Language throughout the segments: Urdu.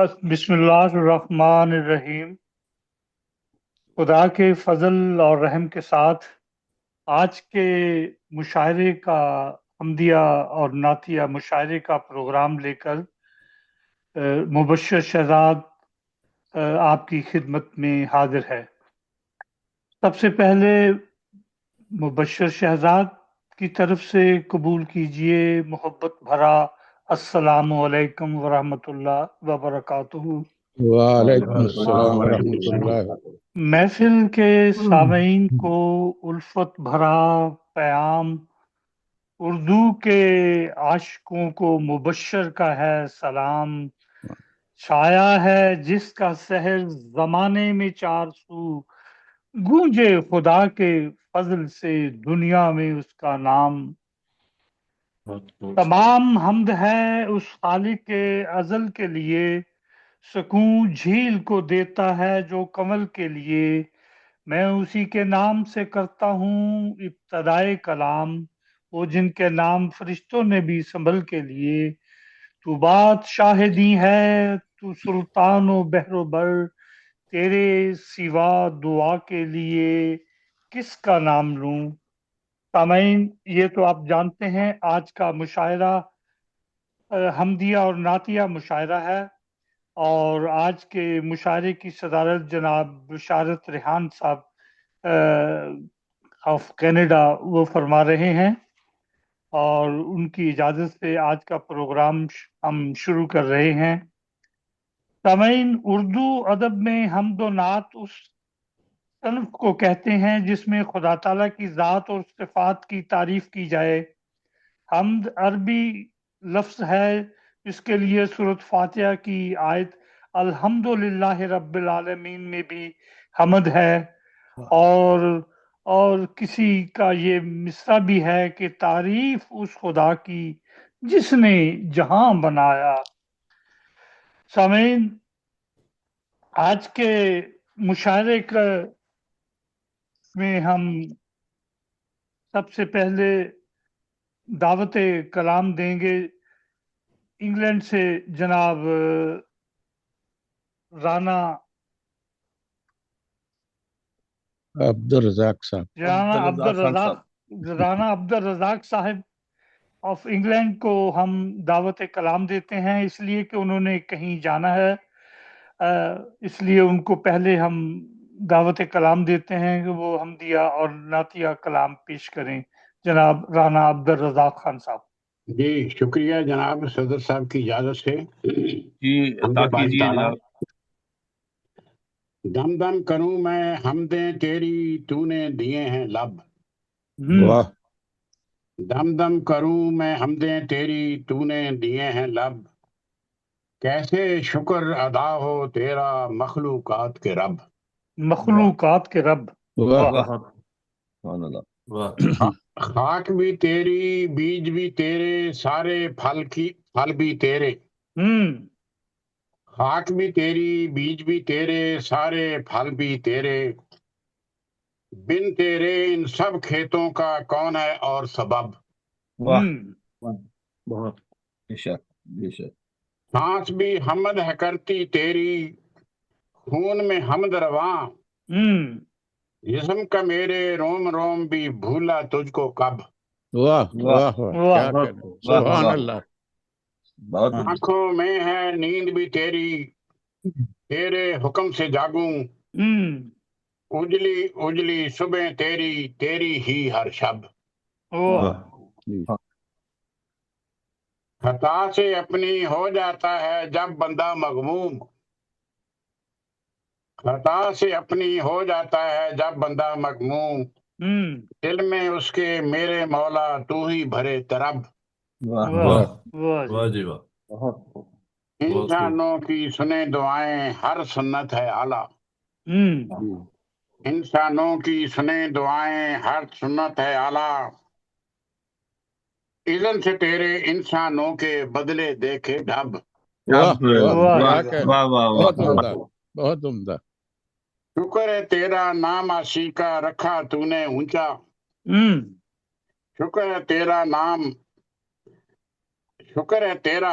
بسم اللہ الرحمن الرحیم۔ خدا کے فضل اور رحم کے ساتھ آج کے مشاعرے کا حمدیہ اور نعتیہ مشاعرے کا پروگرام لے کر مبشر شہزاد آپ کی خدمت میں حاضر ہے۔ سب سے پہلے مبشر شہزاد کی طرف سے قبول کیجئے محبت بھرا السلام علیکم ورحمۃ اللہ وبرکاتہ۔ وعلیکم السلام ورحمۃ اللہ۔ محفل کے سامعین کو الفت بھرا پیام، اردو کے عاشقوں کو مبشر کا ہے سلام۔ چھایا ہے جس کا سحر زمانے میں چار سو، گونجے خدا کے فضل سے دنیا میں اس کا نام۔ تمام حمد ہے اس خالق کے ازل کے لیے، سکون جھیل کو دیتا ہے جو کمل کے لیے۔ میں اسی کے نام سے کرتا ہوں ابتدائے کلام، وہ جن کے نام فرشتوں نے بھی سنبھل کے لیے۔ تو بات شاہدی ہے تو سلطان و بحر و بر، تیرے سوا دعا کے لیے کس کا نام لوں۔ سامعین، یہ تو آپ جانتے ہیں آج کا مشاعرہ حمدیہ اور نعتیہ مشاعرہ ہے، اور آج کے مشاعرے کی صدارت جناب بشارت ریحان صاحب آف کینیڈا وہ فرما رہے ہیں، اور ان کی اجازت سے آج کا پروگرام ہم شروع کر رہے ہیں۔ سامعین، اردو ادب میں حمد و نعت اس صنف کو کہتے ہیں جس میں خدا تعالیٰ کی ذات اور صفات کی تعریف کی جائے۔ حمد عربی لفظ ہے جس کے لیے سورۃ فاتحہ کی آیت الحمدللہ رب العالمین میں بھی حمد ہے، اور کسی کا یہ مصرع بھی ہے کہ تعریف اس خدا کی جس نے جہاں بنایا۔ سامعین، آج کے مشاعرے میں ہم سب سے پہلے دعوت کلام دیں گے انگلینڈ سے جناب رانا عبدالرزاق صاحب۔ رانا عبدالرزاق صاحب آف انگلینڈ کو ہم دعوت کلام دیتے ہیں، اس لیے کہ انہوں نے کہیں جانا ہے، اس لیے ان کو پہلے ہم دعوت کلام دیتے ہیں کہ وہ حمدیہ اور نعتیہ کلام پیش کریں۔ جناب رانا عبدالرزاق خان صاحب۔ جی شکریہ جناب صدر صاحب کی اجازت سے۔ جی عطا کیجیے جناب۔ دم دم کروں میں حمدیں تیری تو نے دیے ہیں لب، واہ۔ دم دم کروں میں حمدیں تیری تو نے دیے ہیں لب، کیسے شکر ادا ہو تیرا مخلوقات کے رب۔ مخلوقات کے رب، واہ۔ سبحان اللہ۔ خاک بھی تیری بیج بھی تیرے سارے پھل بھی تیرے، خاک بھی تیری بیج بھی تیرے سارے پھل بھی تیرے، بن تیرے ان سب کھیتوں کا کون ہے اور سبب۔ واہ بہت بے شک بے شک۔ سانس بھی حمد ہے کرتی تیری، خون میں حمد رواں، جسم کا میرے روم روم بھی بھولا تجھ کو کب۔ واہ واہ واہ، کیا کہنا، سبحان اللہ۔ بہت آنکھوں میں ہے نیند بھی تیری، تیرے حکم سے جاگوں، اجلی اجلی صبح تیری تیری ہی ہر شب۔ خطا سے اپنی ہو جاتا ہے جب بندہ مغموم، خطا سے اپنی ہو جاتا ہے جب بندہ مغموم، دل میں اس کے میرے مولا تو ہی بھرے طرب۔ واہ جی واہ۔ انسانوں کی سنے دعائیں ہر سنت ہے اعلیٰ، انسانوں کی سنے دعائیں ہر سنت ہے اعلیٰ، اذن سے تیرے انسانوں کے بدلے دیکھے ڈھب۔ واہ واہ، کیا کہنا، واہ بہت عمدہ بہت عمدہ۔ شکر ہے تیرا نام عشیقہ رکھا تو نے اونچا، شکر ہے تیرا نام، شکر ہے تیرا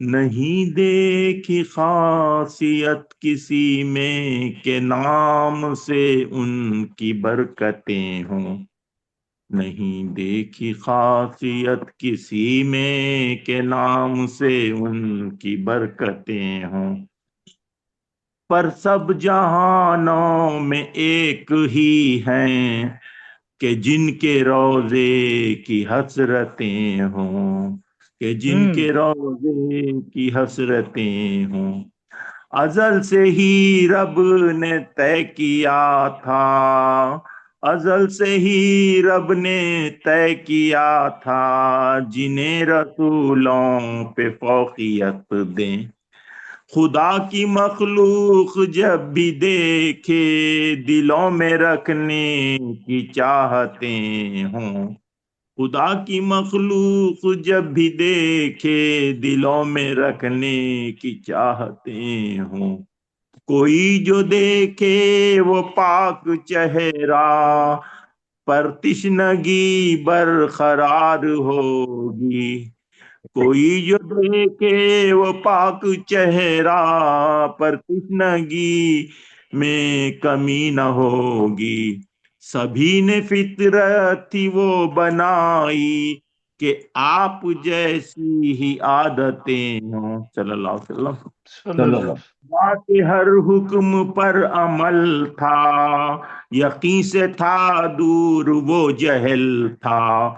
نہیں دیکھی خاصیت کسی میں کہ نام سے ان کی برکتیں ہوں، نہیں دیکھی خاصیت کسی میں کہ نام سے ان کی برکتیں ہوں، پر سب جہانوں میں ایک ہی ہیں کہ جن کے روضے کی حسرتیں ہوں، کہ جن کے روضے کی حسرتیں ہوں، ازل سے ہی رب نے طے کیا تھا، ازل سے ہی رب نے طے کیا تھا جنہیں رسولوں پہ فوقیت دیں، خدا کی مخلوق جب بھی دیکھے دلوں میں رکھنے کی چاہتے ہوں، خدا کی مخلوق جب بھی دیکھے دلوں میں رکھنے کی چاہتے ہوں، کوئی جو دیکھے وہ پاک چہرہ پر تشنگی برقرار ہوگی، کوئی جو دیکھے وہ پاک چہرہ پر تشنگی میں کمی نہ ہوگی، سبھی نے فطرت تھی وہ بنائی کہ آپ جیسی ہی عادتیں ہوں، صلی اللہ علیہ وسلم، خدا کے ہر حکم پر عمل تھا، یقین سے تھا دور وہ جہل تھا،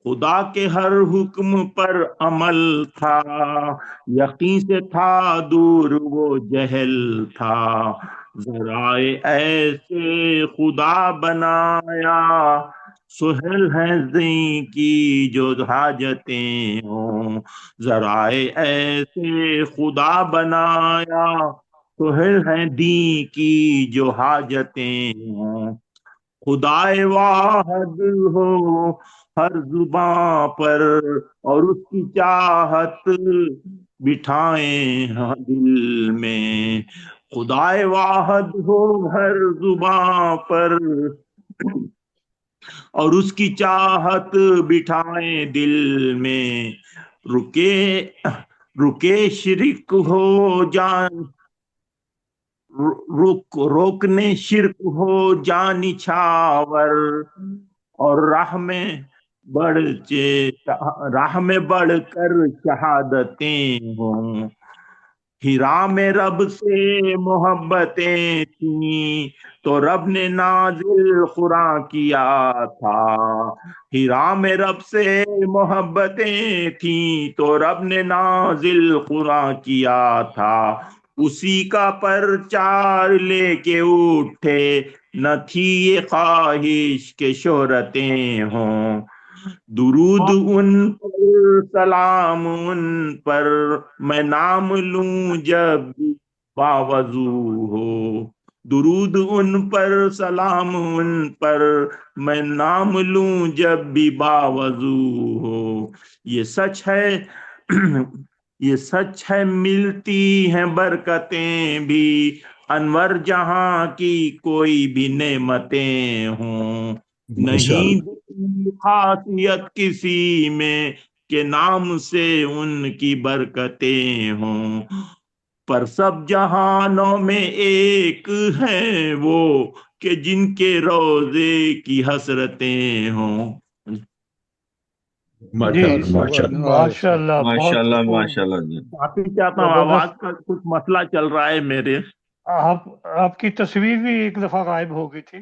خدا کے ہر حکم پر عمل تھا، یقین سے تھا دور وہ جہل تھا، ذرائع ایسے خدا بنایا سہل ہیں زیں کی جو حاجتیں ہوں، ذرائع ایسے خدا بنایا سہل ہیں دین کی جو حاجتیں ہوں، خدائے واحد ہو ہر زباں پر اور اس کی چاہت بٹھائیں دل میں، خدائے واحد ہو ہر زباں پر اور اس کی چاہت بٹھائیں دل میں، رکے شرک ہو جان روکنے شرک ہو جانی چھاور، اور راہ میں بڑھ کر شہادتیں ہوں، ہیرا میں رب سے محبتیں تھیں تو رب نے نازل قرآن کیا تھا، ہیرا میں رب سے محبتیں تھیں تو رب نے نازل قرآن کیا تھا، اسی کا پرچار لے کے اٹھے نہ تھی یہ خواہش کے شہرتیں ہوں، درود ان پر سلام ان پر میں نام لوں جب باوضو ہو، درود ان پر سلام ان پر میں نام لوں جب بھی باوضو ہو، یہ سچ ہے یہ سچ ہے ملتی ہیں برکتیں بھی انور جہاں کی کوئی بھی نعمتیں ہوں، نہیں خاصیت کسی میں کہ نام سے ان کی برکتیں ہوں، پر سب جہانوں میں ایک ہیں وہ کہ جن کے روضے کی حسرتیں ہوں۔ ماشاء اللہ ماشاء اللہ ماشاء اللہ جی، معافی چاہتا ہوں، آواز کا کچھ مسئلہ چل رہا ہے میرے، آپ کی تصویر بھی ایک دفعہ غائب ہو گئی تھی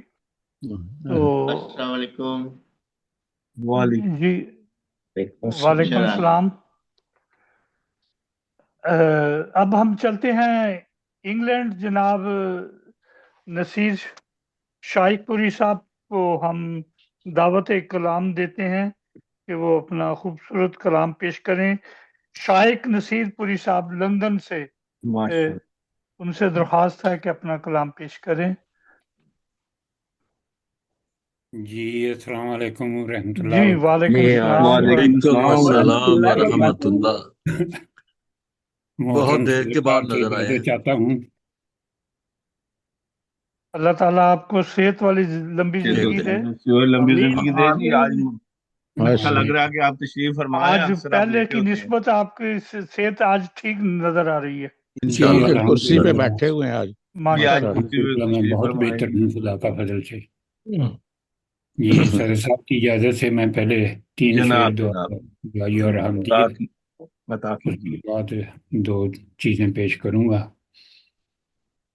تو السلام علیکم جی وعلیکم السلام۔ اب ہم چلتے ہیں انگلینڈ، جناب نصیر شائق پوری صاحب کو ہم دعوت کلام دیتے ہیں کہ وہ اپنا خوبصورت کلام پیش کریں۔ شائق نصیر پوری صاحب لندن سے، ان سے درخواست ہے کہ اپنا کلام پیش کریں۔ جی السلام علیکم ورحمۃ اللہ جی وعلیکم السلام۔ وعلیکم السلام ورحمۃ اللہ، بہت دیر کے بعد نظر آئے چاہتا ہوں۔ اللہ تعالیٰ آپ کو صحت والی لمبی زندگی دے، لمبی زندگی دے جی۔ آج اچھا لگ رہا ہے کہ آپ تشریف فرمائیں، آج اکثر آپ پہلے لیٹے کی ہوتے ہیں۔ نسبت آپ کی صحت آج ٹھیک نظر آ رہی ہے کیونکہ کرسی پہ الحمدللہ بیٹھے ہوئے ہیں آج جی آج ماشاء اللہ کرسی پہ میں تشریف بہت فرمائیں۔ بہتر ہوں خدا کا فضل سے۔ جی صدر صاحب کی اجازت سے میں پہلے 3 شعر جناب جناب دعائی اور حمدیت، عطا اس کیجیے۔ کے بعد 2 چیزیں پیش کروں گا۔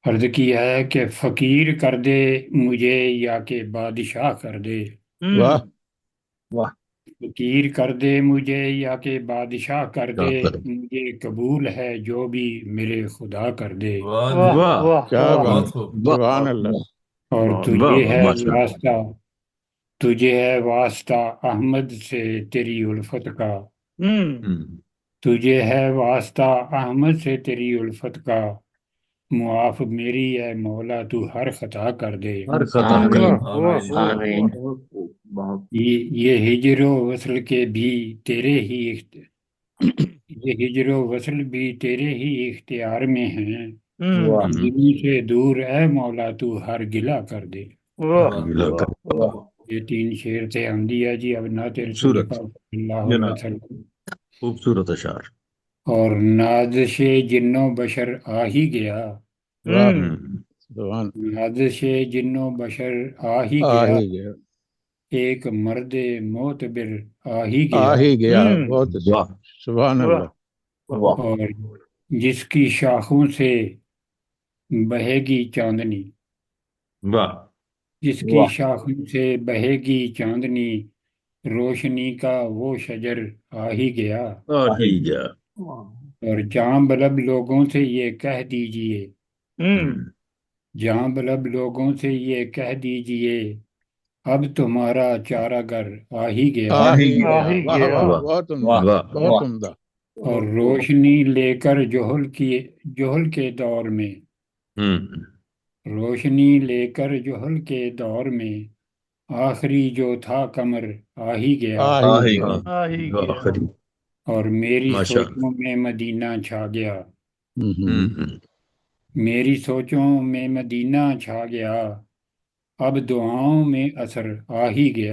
عرض کیا ہے کہ فقیر کر دے مجھے یا کہ بادشاہ کر دے، واہ واہ فقیر کر دے مجھے یا کہ بادشاہ کر دے، مجھے قبول ہے جو بھی میرے خدا کر دے، واہ واہ واہ کیا واہ بات، سبحان اللہ۔ اور تجھے ہے واسطہ، تجھے ہے واسطہ احمد سے تیری الفت کا، تجھے ہے واسطہ احمد سے تیری الفت کا، معاف میری ہے مولا تو ہر خطا کر دے۔ ہر خطا کر واہ واہ واہ یہ ہجر و وصل کے بھی تیرے ہی یہ ہجر و وصل بھی تیرے ہی اختیار میں ہیں، دلوں سے دور اے مولا تو ہر گلہ کر دے۔ یہ 3 شعر تھے حمدیہ جی۔ اب نعت رسول پاک صلی اللہ علیہ وسلم۔ خوبصورت اشعار۔ اور نازش جن و بشر آ ہی گیا، واہ سبحان نازش جن و بشر آ ہی آ گیا، ہی گیا، ایک مرد معتبر آ ہی آ گیا، ہی گیا، بہت اچھا، سبحان اللہ۔ اور جس کی شاخوں سے بہے گی چاندنی، واہ جس کی شاخوں سے بہے گی چاندنی، روشنی کا وہ شجر آ ہی گیا، اور جاں بلب لوگوں سے یہ کہہ دیجئے، جاں بلب لوگوں سے یہ کہہ دیجئے، اب تمہارا چارہ گر آ ہی گیا، آ ہی گیا، آ ہی واہ گیا۔ واہ، بہت عمدہ، بہت عمدہ۔ اور روشنی لے کر جوہل کے دور میں، روشنی لے کر جوہل کے دور میں، آخری جو تھا قمر آ ہی گیا، آ ہی گیا، آ ہی گیا۔ اور میری سوچوں میں مدینہ چھا گیا، میری سوچوں میں مدینہ چھا گیا، اب دعاؤں میں اثر آ ہی گیا،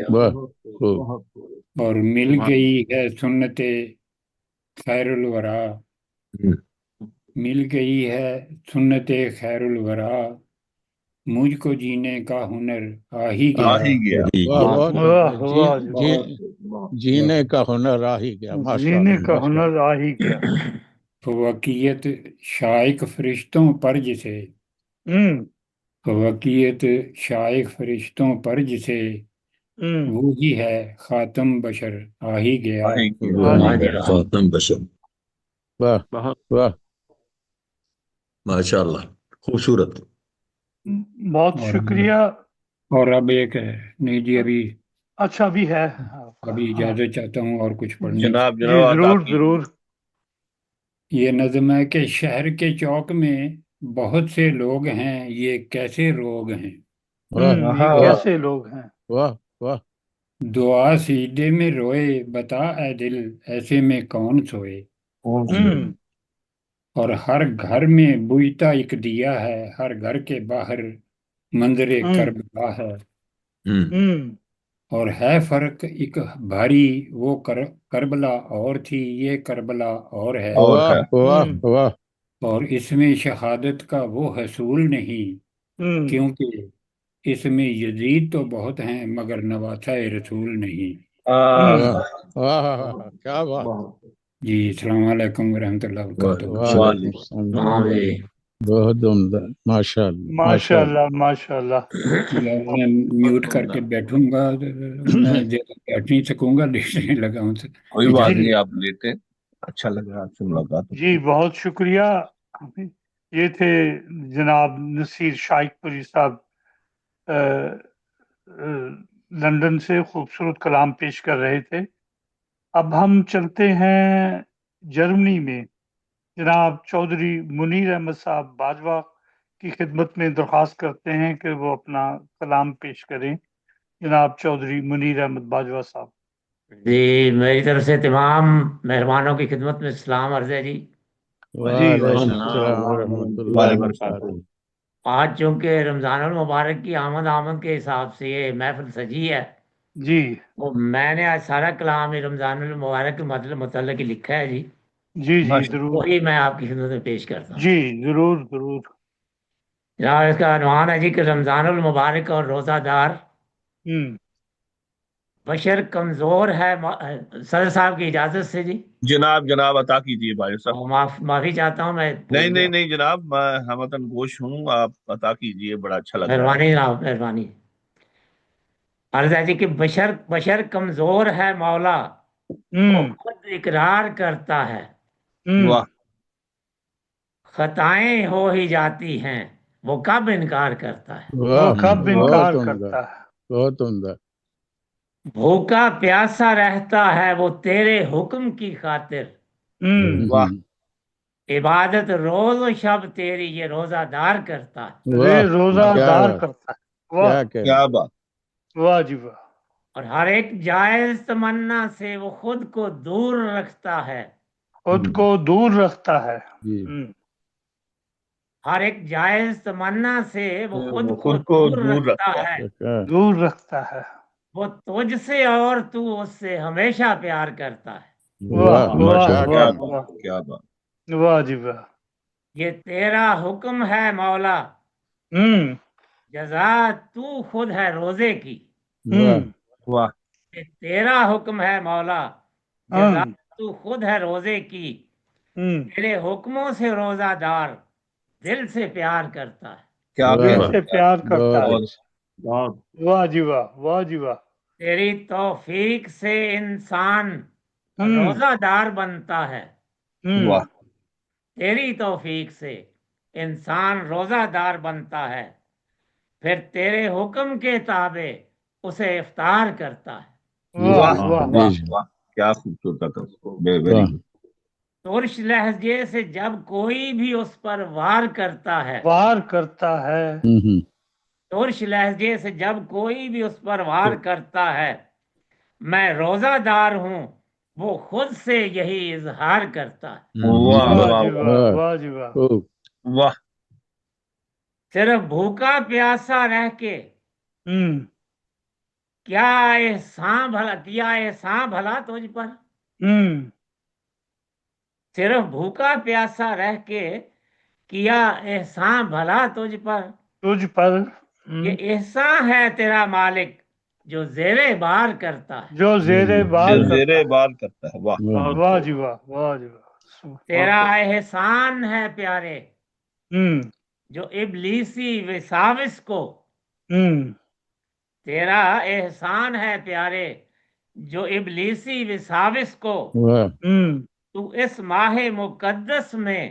واہ خوب، اور مل گئی ہے سنت خیر الورا، مل گئی ہے سنت خیر الورا، مجھ کو جینے کا ہنر آ ہی گیا، واہ بہت واہ عمدہ، واہ جینے کا ہنر آ ہی گیا، ماشاء جینے اللہ کا ماشاء ہنر آ ہی گیا۔ فوقیت شائق فرشتوں پر جسے، فوقیت شائق فرشتوں پر جسے، وہی ہے خاتم بشر آ ہی گیا، خاتم بشر۔ واہ واہ، ماشاء اللہ، خوبصورت۔ بہت اور شکریہ۔ اور اب ایک ہے، نہیں جی ابھی اچھا بھی ہے ابھی اجازت چاہتا ہوں اور کچھ پڑھنے کی۔ جناب جی ضرور ضرور۔ یہ نظم ہے کہ شہر کے چوک میں بہت سے لوگ ہیں، یہ کیسے روگ ہیں، یہ کیسے لوگ ہیں؟ واہ واہ، دعا سجدے میں روئے، بتا اے دل ایسے میں کون سوئے، اور ہر گھر میں بجھتا ایک دیا ہے، ہر گھر کے باہر منظر کربلا ہے، اور ہے فرق ایک بھاری، وہ کربلا اور تھی، یہ کربلا اور ہے، واہ واہ واہ، اور اس میں شہادت کا وہ حصول نہیں، کیونکہ اس میں یزید تو بہت ہیں مگر نواسہ رسول نہیں۔ واہ کیا بات، جی السلام علیکم ورحمۃ اللہ وبرکاتہ۔ وعلیکم السلام، بہت عمدہ، ماشاء اللہ ماشاء اللہ ماشاء اللہ۔ میں میوٹ کر کے بیٹھوں گا، میں زیادہ بیٹھ نہیں سکوں گا، لیٹنے لگا ہوں۔ کوئی بات نہیں، آپ لیتے، اچھا لگ رہا آپ سے ملاقات۔ جی بہت شکریہ۔ یہ تھے جناب نصیر شائق پوری صاحب، لندن سے خوبصورت کلام پیش کر رہے تھے۔ اب ہم چلتے ہیں جرمنی میں، جناب چودھری منیر احمد صاحب باجوہ کی خدمت میں درخواست کرتے ہیں کہ وہ اپنا کلام پیش کریں۔ جناب چودھری منیر احمد باجوہ صاحب۔ جی میری طرف سے تمام مہربانوں کی خدمت میں سلام عرض ہے جی۔ وعلیکم السلام ورحمۃ اللہ وبرکاتہ۔ آج چونکہ رمضان المبارک کی آمد کے حساب سے یہ محفل سجی ہے، جی وہ میں نے آج سارا کلام رمضان المبارک کے متعلق ہی لکھا ہے جی، جی جی ضرور وہی میں آپ کی خدمت میں پیش کرتا ہوں۔ جی ضرور ضرور۔ جناب اس کا عنوان ہے جی کہ رمضان المبارک اور روزہ دار بشر کمزور ہے۔ صدر صاحب کی اجازت سے جی جناب عطا کیجیے بھائی صاحب۔ معافی چاہتا ہوں، میں نہیں جناب، میں ہمتن گوش ہوں، آپ عطا کیجیے، بڑا اچھا لگ رہا ہے۔ مہربانی جناب، مہربانی۔ عرض ہے جی کہ بشر کمزور ہے مولا، وہ خود اقرار کرتا ہے، واہ خطائیں ہو ہی جاتی ہیں، وہ کب انکار کرتا ہے۔ وہ کب بہت انکار عمدہ، کرتا ہے۔ بہت عمدہ۔ بھوکا پیاسا رہتا ہے وہ تیرے حکم کی خاطر، واہ عبادت روز و شب تیری یہ روزہ دار کرتا ہے۔ یہ روزہ کیا دار بات، کرتا ہے۔ واہ کیا بات۔ واہ جی واہ۔ اور ہر ایک جائز تمنا سے وہ خود کو دور رکھتا ہے، خود کو دور رکھتا ہے۔ جی ہر ایک جائز تمنا سے وہ خود کو خود کو دور دور رکھتا رکھتا ہے، دور رکھتا ہے۔ وہ تجھ سے اور تو اس سے ہمیشہ پیار کرتا ہے۔ واہ واہ کیا واہ بات، واہ کیا بات۔ واہ جی واہ۔ یہ تیرا حکم ہے مولا، جزا تو خود ہے روزے کی۔ واہ یہ تیرا حکم ہے مولا، جزا تو خود ہے روزے کی، تیرے حکموں سے روزہ دار دل سے پیار کرتا ہے۔ کیا دل سے پیار کرتا ہے۔ بہت واہ جی واہ واہ جی واہ۔ تیری توفیق سے انسان روزہ دار بنتا ہے، واہ تیری توفیق سے انسان روزہ دار بنتا ہے، پھر تیرے حکم کے تابع اسے افطار کرتا ہے۔ واہ واہ واہ واہ واہ، کیا خوبصورت ہے۔ ترش لہجے سے جب کوئی بھی اس پر وار کرتا ہے، وار کرتا ہے۔ ترش لہجے سے جب کوئی بھی اس پر وار کرتا ہے، میں روزہ دار ہوں وہ خود سے یہی اظہار کرتا ہے۔ واہ جی واہ واہ جی واہ۔ واہ صرف بھوکا پیاسا رہ کے کیا احسان بھلا تجھ پر، صرف بھوکا پیاسا رہ کے کیا احسان بھلا تجھ پر، تجھ پر یہ احسان ہے تیرا مالک جو زیر بار کرتا ہے۔ جو زیر بار کرتا ہے۔ واہ واہ جی واہ واہ جی واہ۔ تیرا احسان ہے پیارے جو ابلیسی وساوس کو، تیرا احسان ہے پیارے جو ابلیسی وساوس کو تو اس ماہ مقدس میں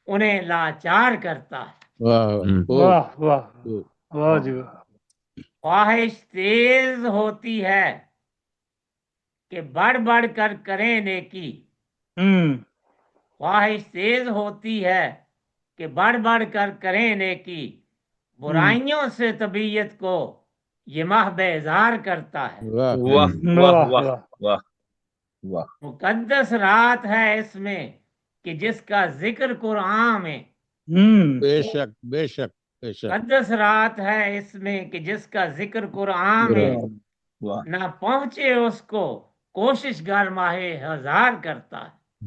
انہیں لاچار کرتا ہے۔ واہ واہ واہ جی واہ۔ خواہش تیز ہوتی ہے کہ بڑھ بڑھ کر کریں نیکی، خواہش تیز ہوتی ہے کہ بڑھ بڑھ کر کریں نیکی، برائیوں سے طبیعت کو یہ ماہ بیزار کرتا ہے۔ واہ واہ واہ واہ واہ۔ مقدس رات ہے اس میں کہ جس کا ذکر قرآن میں، بے شک بے شک بے شک۔ مقدس رات ہے اس میں کہ جس کا ذکر قرآن میں نہ پہنچے اس کو کوشش گر ماہ ہزار کرتا ہے۔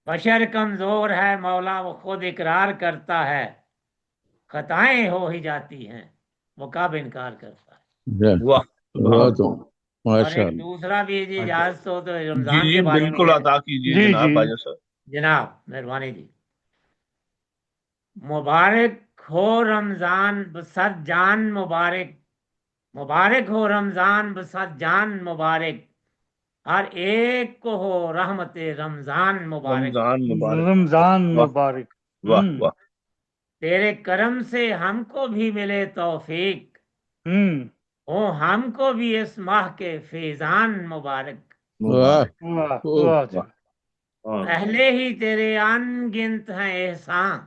بشر کمزور ہے مولا، وہ خود اقرار کرتا ہے، خطائیں ہو ہی جاتی ہیں، وہ کب انکار کرتا ہے۔ اور ایک دوسرا بھی جی اجازت ہو تو رمضان کے بارے میں بالکل عطا کیجیے جناب۔ جناب مہربانی جی۔ مبارک ہو رمضان بصد جان مبارک، مبارک ہو رمضان بصد جان مبارک، ہر ایک کو ہو رحمت رمضان مبارک۔ رمضان مبارک۔ واہ واہ۔ تیرے کرم سے ہم کو بھی ملے توفیق، ہو ہم کو بھی اس ماہ کے فیضان مبارک۔ پہلے ہی تیرے ان گنت ہیں احسان،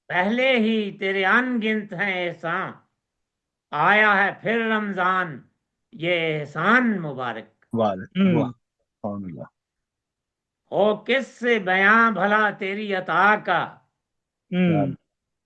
پہلے ہی تیرے ان گنت ہیں احسان، آیا ہے پھر رمضان یہ احسان مبارک۔ ہو کس سے بیاں بھلا تیری عطا کا،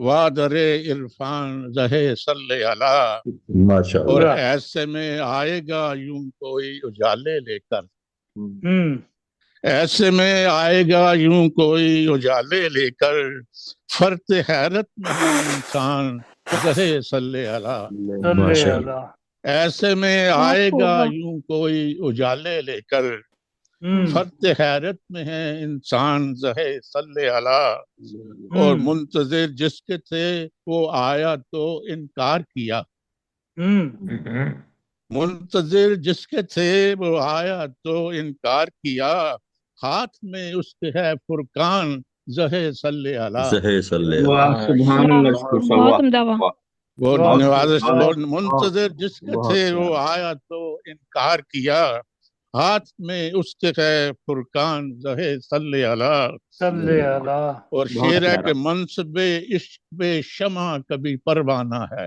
وادر عرفان زہے صلی علی، ماشاءاللہ، اور ایسے میں آئے گا یوں کوئی اجالے لے کر، ایسے میں آئے گا یوں کوئی اجالے لے کر، فرط حیرت میں ہے انسان زہے صلی علی، ماشاءاللہ، ایسے میں آئے گا یوں کوئی اجالے لے کر، فرط حیرت میں ہے انسان زہے صلی علی، اور منتظر جس کے تھے وہ آیا تو انکار کیا، منتظر جس کے تھے وہ آیا تو انکار کیا، ہاتھ میں اس کے ہے فرقان زہے صلی علی، صحیح صلی واہ اللہ، سبحان اللہ، شکر صلی بہت اللہ، عمدہ واہ وہ بہت نوازش، وہ بہت منتظر جس کے بہت تھے پیارا، وہ آیا تو انکار کیا، ہاتھ میں اس کے ہے فرقان زہے صلی علی، صلی اللہ اور بہت شعر ہے پیارا، کہ منصب عشق بے شمع کبھی پروانہ ہے،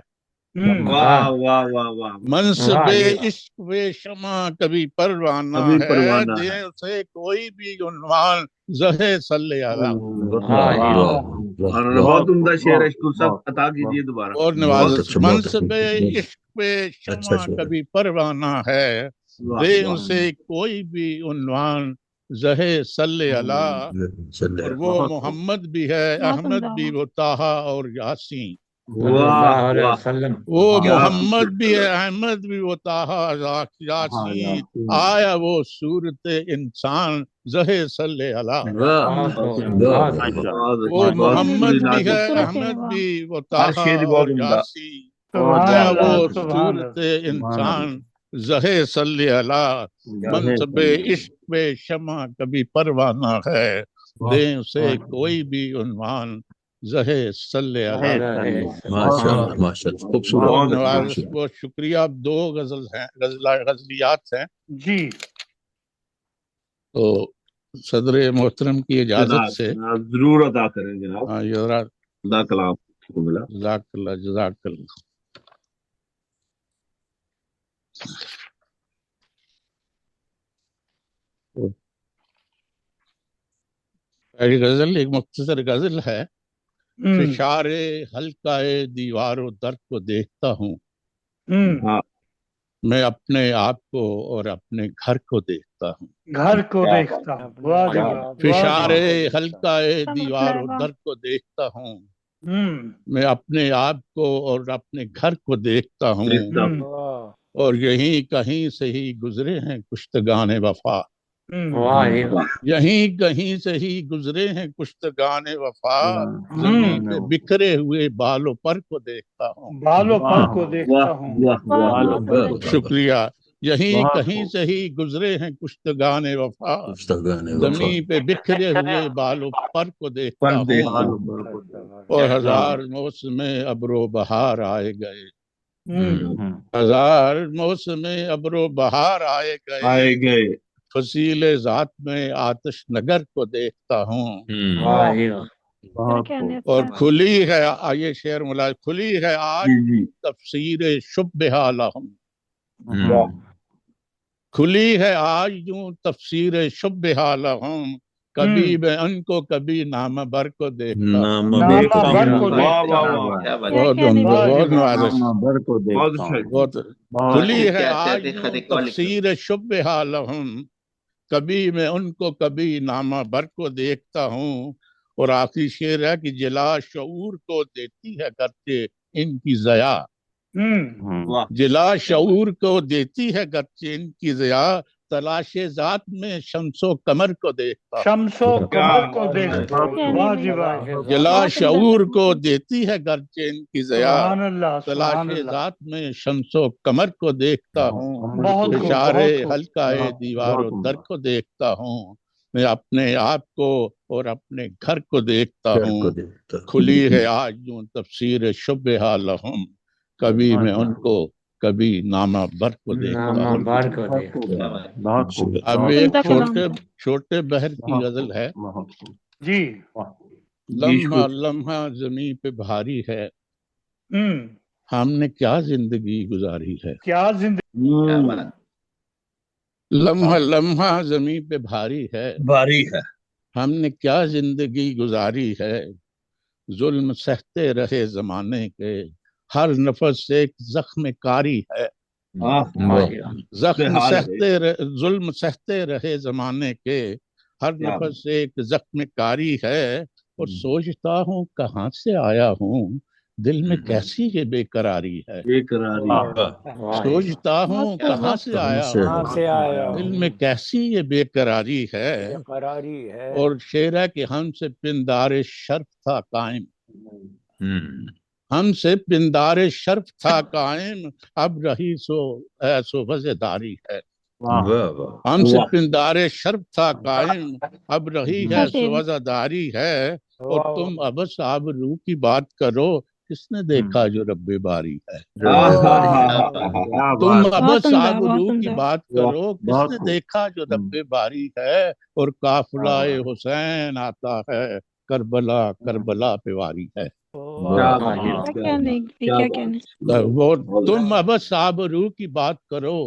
واہ واہ واہ واہ، منصب عشق بے شمع کبھی پروانہ کبھی ہے، پروانہ دے ہے، اسے کوئی بھی عنوان زہے صلی علی، واہ واہ واہ اور واہ، بہت عمدہ شعر ہے، شکر صاحب بہت عطا کیجیے دوبارہ، اور بہت نوازش، اچھا، بہت اچھا، منصب عشق بے اچھا شمع شعر ہے، کبھی پروانہ ہے، واہ دے واہ، اسے کوئی بھی عنوان زہے صلی علی، صلی اور اللہ، وہ بہت محمد بھی ہے، بہت احمد عمدہ بھی، وہ طٰہٰ اور یاسین، واہ واہ، وہ کیا محمد خوبصورت بھی ہے، لفظ، احمد بھی، وہ طٰہٰ ہاں یاسین، یاسین، آیا وہ صورت انسان زہے صلی علی، واہ بہت واہ اچھا، واہ، بہت وہ اچھا، بہت محمد خوبصورت بھی نازل، ہے، خوبصورت ہے، احمد واہ بھی، وہ ہر طٰہٰ شعر ہی اور بہت عمدہ، یاسین، بہت سبحان آیا بہت وہ اللہ بہت سبحان صورت اللہ سبحان انسان اللہ، زہے صلی علی، زہے منصب صلی اللہ، عشق بے شمع کبھی پروانہ ہے، دیں اسے واہ، کوئی بھی عنوان زہے صلی علی، زہے صلی اللہ، بہت ماشاءاللہ اچھا، ماشاءاللہ، خوبصورت بہت بہت اچھا، نواز، خوبصورت، بہت شکریہ، اب دو غزل ہیں، غزلیات ہیں، جی تو صدر محترم کی اجازت جناب سے جناب ضرور ادا کریں جناب، یہ ذرا، خدا کلام کو ملا، جزاک اللہ، جزاک اللہ۔ پہلی غزل ایک مختصر غزل ہے، فشار حلقہ دیوار و در کو دیکھتا ہوں، ہاں میں اپنے آپ کو اور اپنے گھر کو دیکھتا ہوں، گھر کو کیا بات، دیکھتا ہوں، واہ جی کیا واہ، بات، واہ فشار جی واہ، حلقہ کا دیوار مسئلہ ہے، و واہ در کو دیکھتا ہوں، ہوں میں اپنے آپ کو اور اپنے گھر کو دیکھتا ہوں، دیکھتا ہوں، اور یہیں کہیں سے ہی گزرے ہیں کشتگان وفا، واہ، یہیں کہیں سے ہی گزرے ہیں کشتگان وفا، زمین پہ بکھرے ہوئے بال و پر کو دیکھتا ہوں، بالوں پر واہ کو واہ دیکھتا ہوں، واہ واہ واہ، بہت عمدہ شعر، شکریہ، یہیں بہت کہیں خوب، سے ہی گزرے ہیں کشتگان وفا، گفتگان وفا، زمین پہ بکھرے ہوئے بال و پر کو پر دیکھتا دیکھتا ہوں، ہوں، اور کیا ہزار بات، موسم ابر و بہار آئے گئے، ہوں ہزار موسم ابر و بہار آئے گئے، آئے گئے، فصیل ذات میں آتش نگر کو دیکھتا ہوں، واہ کیا بہت خوب، کہنے اور کا، کھلی ہے یہ شعر ملائے، کھلی ہے آج جی جی، تفسیر شبہ لہم، واہ، کھلی ہے آج یوں تفسیر شبہ لہم، کبھی میں ان کو کبھی نامہ بر کو دیکھتا ہوں، نام نامہ دیکھتا بر ہوں، کو واہ دیکھتا واہ ہوں، واہ، کیا بات، کیا بہت کہنے عمدہ، کا، واہ جی بہت واہ، نوازش، نامہ بر کو بہت دیکھتا اچھا، ہوں، بہت بہت کھلی خوب، ہے کیا آج کیا یوں خط لکھ لو، تفسیر شبہ لہم، کبھی میں ان کو کبھی نامہ بر کو دیکھتا ہوں، اور آخری شعر ہے کہ جلا شعور کو دیتی ہے گرچہ ان کی ضیا، واہ، جلا شعور کو دیتی ہے گرچہ ان کی ضیا، تلاش ذات میں شمس و قمر کو دیکھتا ہوں، شمس و کیا قمر کو بات ہے، دیکھتا کیا ہوں، کہنے واہ میں، جی واہ، جلا بہت عمدہ شعور شعر، کو دیتی ہے گرچہ ان کی ضیا، سبحان اللہ تلاش سبحان اللہ، ذات میں شمس و قمر کو دیکھتا ہوں، بہت خوب فشار بہت خوب، حلقہ دیوار و در کو دیکھتا ہوں، میں اپنے آپ کو اور اپنے گھر کو دیکھتا گھر کو ہوں، دیکھتا، کھلی ہے آج یوں تفسیر شبہ لہم، کبھی میں ان کو کبھی نامہ بر کو دیکھتا ہوں۔ بہت خوب، کیا بات، بہت خوب، اب بہت ایک عمدہ کلام تھا، چھوٹے بہر کی بہت غزل خوب، ہے، بہت خوب، جی جی لمحہ شکر، لمحہ زمیں پہ بھاری ہے، ہوں ہم نے کیا زندگی گزاری ہے، کیا زندگی، کیا بات، لمحہ لمحہ زمیں پہ بھاری ہے، باری ہے، ہم نے کیا زندگی گزاری ہے، ظلم سہتے رہے زمانے کے، ہر نفس ایک زخم کاری ہے، ظلم سہتے رہے زمانے کے، ہر نفس ایک زخم کاری ہے، اور سوچتا ہوں کہاں سے آیا ہوں، دل میں کیسی یہ بے قراری ہے، سوچتا ہوں کہاں سے آیا ہوں، دل میں کیسی یہ بے قراری ہے، اور شعر ہے کہ ہم سے پندار شرف تھا قائم، ہم سے پندار شرف تھا قائم، اب رہی سو وزداری ہے، ہم سے پندار شرف تھا قائم، اب رہی ہے سو وزداری ہے، اور تم ابس آبرو کی بات کرو، کس نے دیکھا جو رب باری ہے، تم ابس آبرو کی بات کرو، کس نے دیکھا جو رب باری ہے، اور قافلہ حسین آتا ہے، کربلا کربلا پہ واری ہے، وہ تم ابس آبرو کی بات کرو،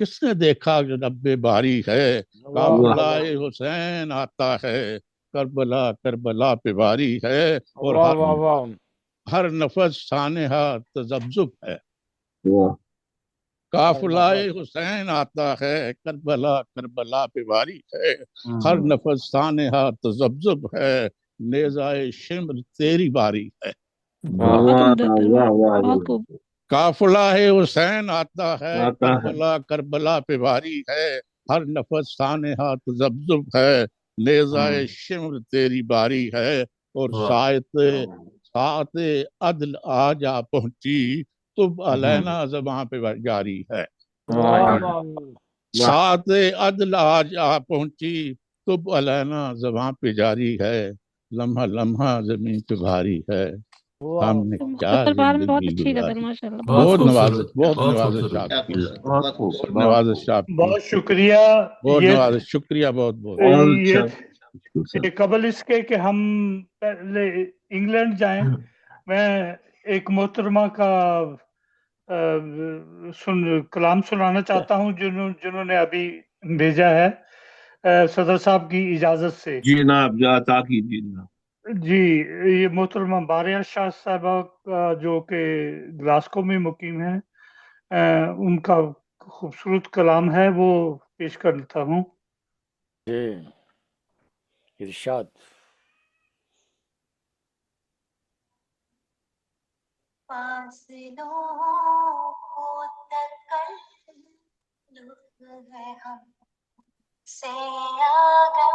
کس نے دیکھا جو رب باری ہے، قافلہ حسین آتا ہے، کربلا کربلا پہ واری ہے، اور ہر نفس سانحہ تذبذب ہے، قافلہ حسین آتا ہے، کربلا کربلا پہ واری ہے، ہر نفس سانحہ تذبذب ہے، نیزائے شمر تیری باری ہے، قافلہ حسین آتا ہے، کربلا کربلا پہ واری ہے، ہر نفس سانحہ تذبذب ہے، نیزائے شمر تیری باری ہے، اور ساعت عدل آ جا پہنچی، تب علینا زباں پہ جاری ہے، ساعت عدل آ جا پہنچی، تب علینا زباں پہ جاری ہے، لمحہ لمحہ زمین پہ بھاری ہے، ہم نے کیا زندگی گزاری، بہت نوازش آپ کی، بہت نوازش آپ کی، بہت شکریہ، بہت نوازش، شکریہ بہت بہت۔ قبل اس کے کہ ہم پہلے انگلینڈ جائیں، میں ایک محترمہ کا کلام سنانا چاہتا ہوں جنہوں نے ابھی بھیجا ہے، صدر صاحب کی اجازت سے۔ جی جناب، عطا کیجیے جناب۔ جی، یہ محترمہ باریہ شاہ صاحبہ جو کہ گلاسکو میں مقیم ہیں، ان کا خوبصورت کلام ہے، وہ پیش کرتا ہوں۔ جی ارشاد۔ فاصلوں کو تکلف ہے ہم سے اگر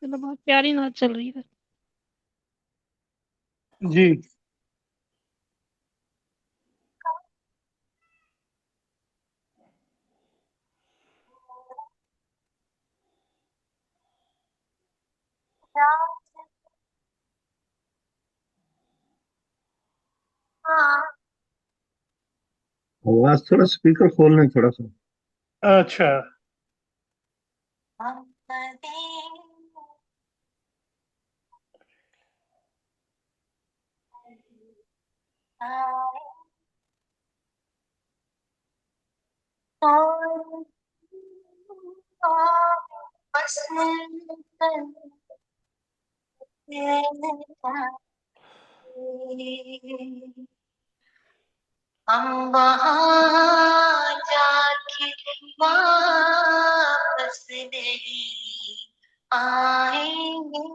بہت پیاری نعت چل رہی ہے۔ جی آواز تھوڑا اسپیکر کھول لیں تھوڑا سا۔ اچھا، ہم وہاں جا کے واپس نہیں آئیں گے،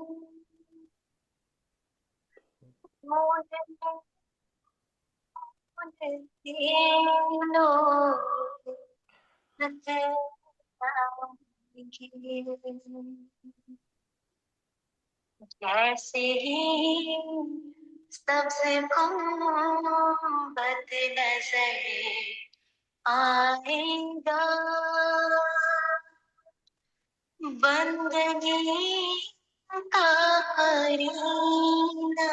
جیسے ہی سبز گنبد نظر آئے گا، بندگی کا قرینہ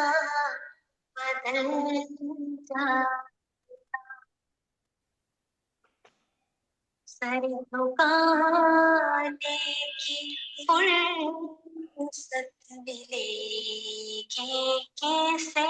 بدل جائے، سر جھکانے کی فرصت ملے گی کیسے،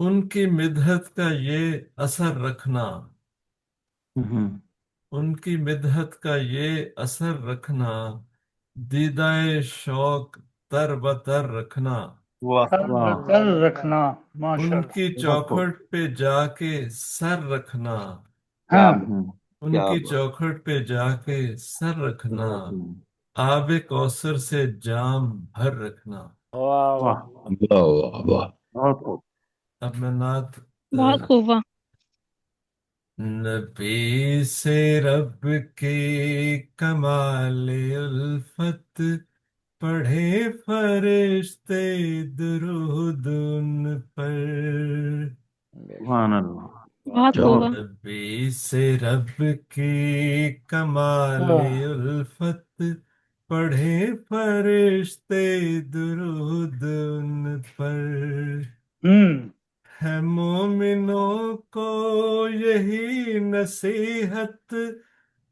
ان کی مدحت کا یہ اثر رکھنا، ان کی مدحت کا یہ اثر رکھنا، دیدائے شوق تر بتر رکھنا، تر رکھنا، ماشاء ان اللہ. کی چوکھٹ پہ جا کے سر رکھنا، ہاں ان کی چوکھٹ پہ جا کے سر رکھنا، آب کوثر سے جام بھر رکھنا۔ واہ واہ واہ واہ، بہت خوب۔ اب میں نعت بہت خوب واہ. نبی سے رب کی کمال الفت، پڑھے فرشتے درود ان پر، سبحان اللہ، بہت خوب واہ. نبی سے رب کی کمال الفت، پڑھے فرشتے درود ان پر، ہے مومنوں کو یہی نصیحت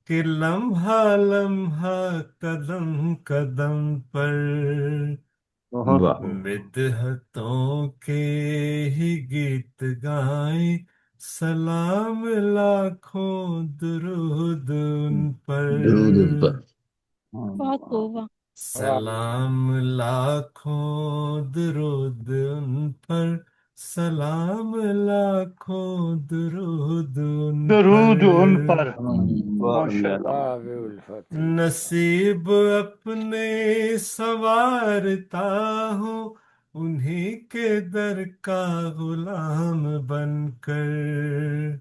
کہ لمحہ لمحہ قدم قدم پر، واہ، مدحتوں کے ہی گیت گائیں، سلام لاکھوں درود ان پر، درود ان پر، بہت خوب واہ. سلام لاکھوں درود ان پر، سلام لاکھوں درود ان درود ان پر، پر، ماشاء اللہ. واہ بے الفت. نصیب اپنے سنوارتا ہوں، انہی کے در کا غلام بن کر،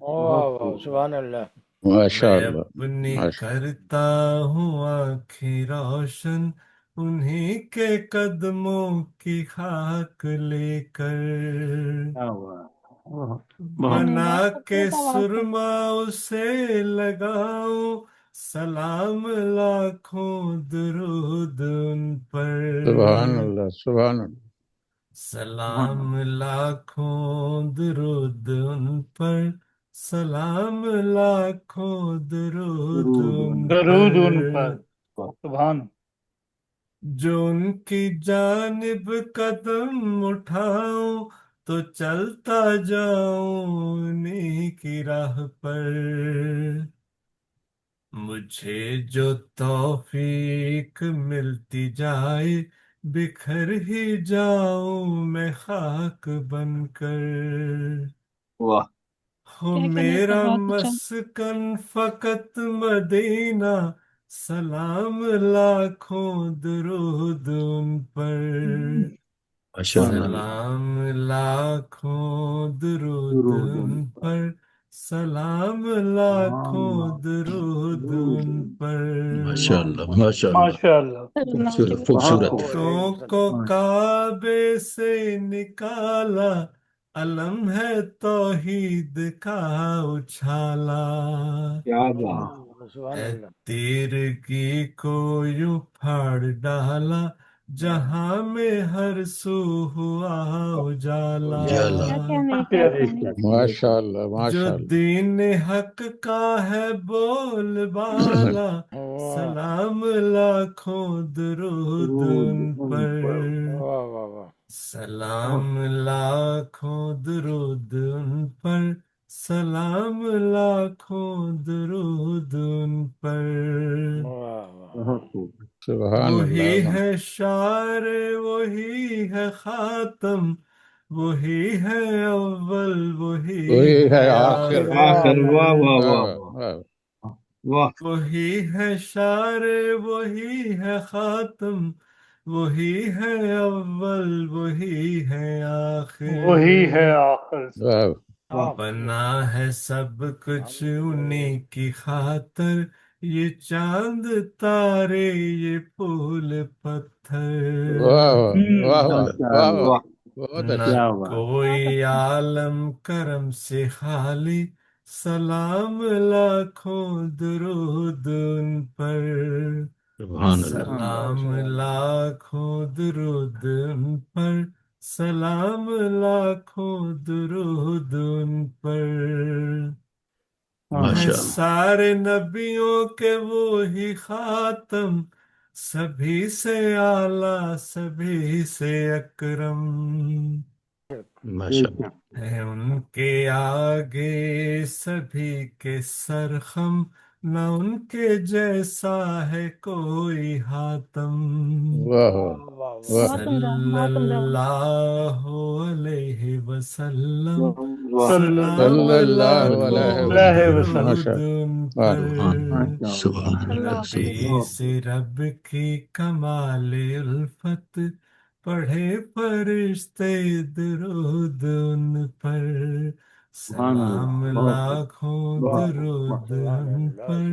واہ واہ سبحان اللہ. ماشاء میں اللہ، اپنی ماشاء کرتا ہوں آنکھیں روشن، انہی کے قدموں کی خاک لے کر، نہیں بنا بہت کے خوبصورت آواز ہے. سرما اسے لگاؤں، سلام لاکھوں درود ان پر، سبحان اللہ، سبحان اللہ. سلام لاکھوں درود ان پر، سلام لاکھوں درود ان درود ان پر، پر، سبحان. جو ان کی جانب قدم اٹھاؤں تو چلتا جاؤں انہی کی راہ پر، مجھے جو توفیق ملتی جائے، بکھر ہی جاؤں میں خاک بن کر، واہ، ہو کیا کہنا اس کا، میرا بہت اچھا. مسکن فقط مدینہ، سلام لاکھوں درود ان پر، ماشاء اللہ، سلام لاکھوں درود ان پر، سلام لاکھوں درود ان پر، ماشاء اللہ، ماشاء اللہ، ماشاء اللہ. اللہ خوبصورت علیہ خوبصورت۔ پلکوں کو کعبے سے نکالا، علم ہے توحید کا اچھالا، کیا بات، سبحان اے اللہ. تیرگی کو یوں پھاڑ ڈالا، جہاں میں ہر سو ہوا اجالا، جالا، کیا کہنے کیا کہنے. ماشاء اللہ، جو ماشاء اللہ. دین حق کا ہے بول بالا، واہ سلام لاکھوں درود ان پر، واہ واہ واہ. سلام لاکھوں درود ان پر، سلام لاکھوں درود ان پر، واہ واہ. بہت خوب، سبحان وہی اللہ. ہے شار وہی ہے خاتم، وہی ہے اول وہی وہی ہے ہے آخر. آخر، واہ آخر، واہ واہ واہ واہ واہ واہ. واہ، وہی ہے شار وہی ہے خاتم، وہی ہے اول وہی ہے وہی ہے آخر، آخر. واہ. واہ، بنا ہے سب کچھ انہی کی خاطر، یہ چاند تارے یہ پھول پتھر، واہ واہ واہ ماشاء واہ واہ. اللہ، بہت نہ اچھا. کیا بات، بہت کوئی اچھا. عالم کرم سے خالی، سلام لاکھوں درود ان پر، سبحان اللہ، سلام لاکھوں درود ان پر، سلام لاکھوں درود ان پر، ہیں ماشاء اللہ، سارے نبیوں کے وہی خاتم، سبھی سے اعلیٰ سبھی سے اکرم، ہے ان کے آگے سبھی کے سرخم، نہ ان کے جیسا ہے کوئی حاتم۔ واہ صلی اللہ علیہ وسلم، صلی سلام اللہ لاکھوں علیہ وسلم، درود ان پر۔ اللہ نبی سے رب کی کمال الفت، پڑھے فرشتے درود ان پر۔ سلام لاکھوں درود ان پر،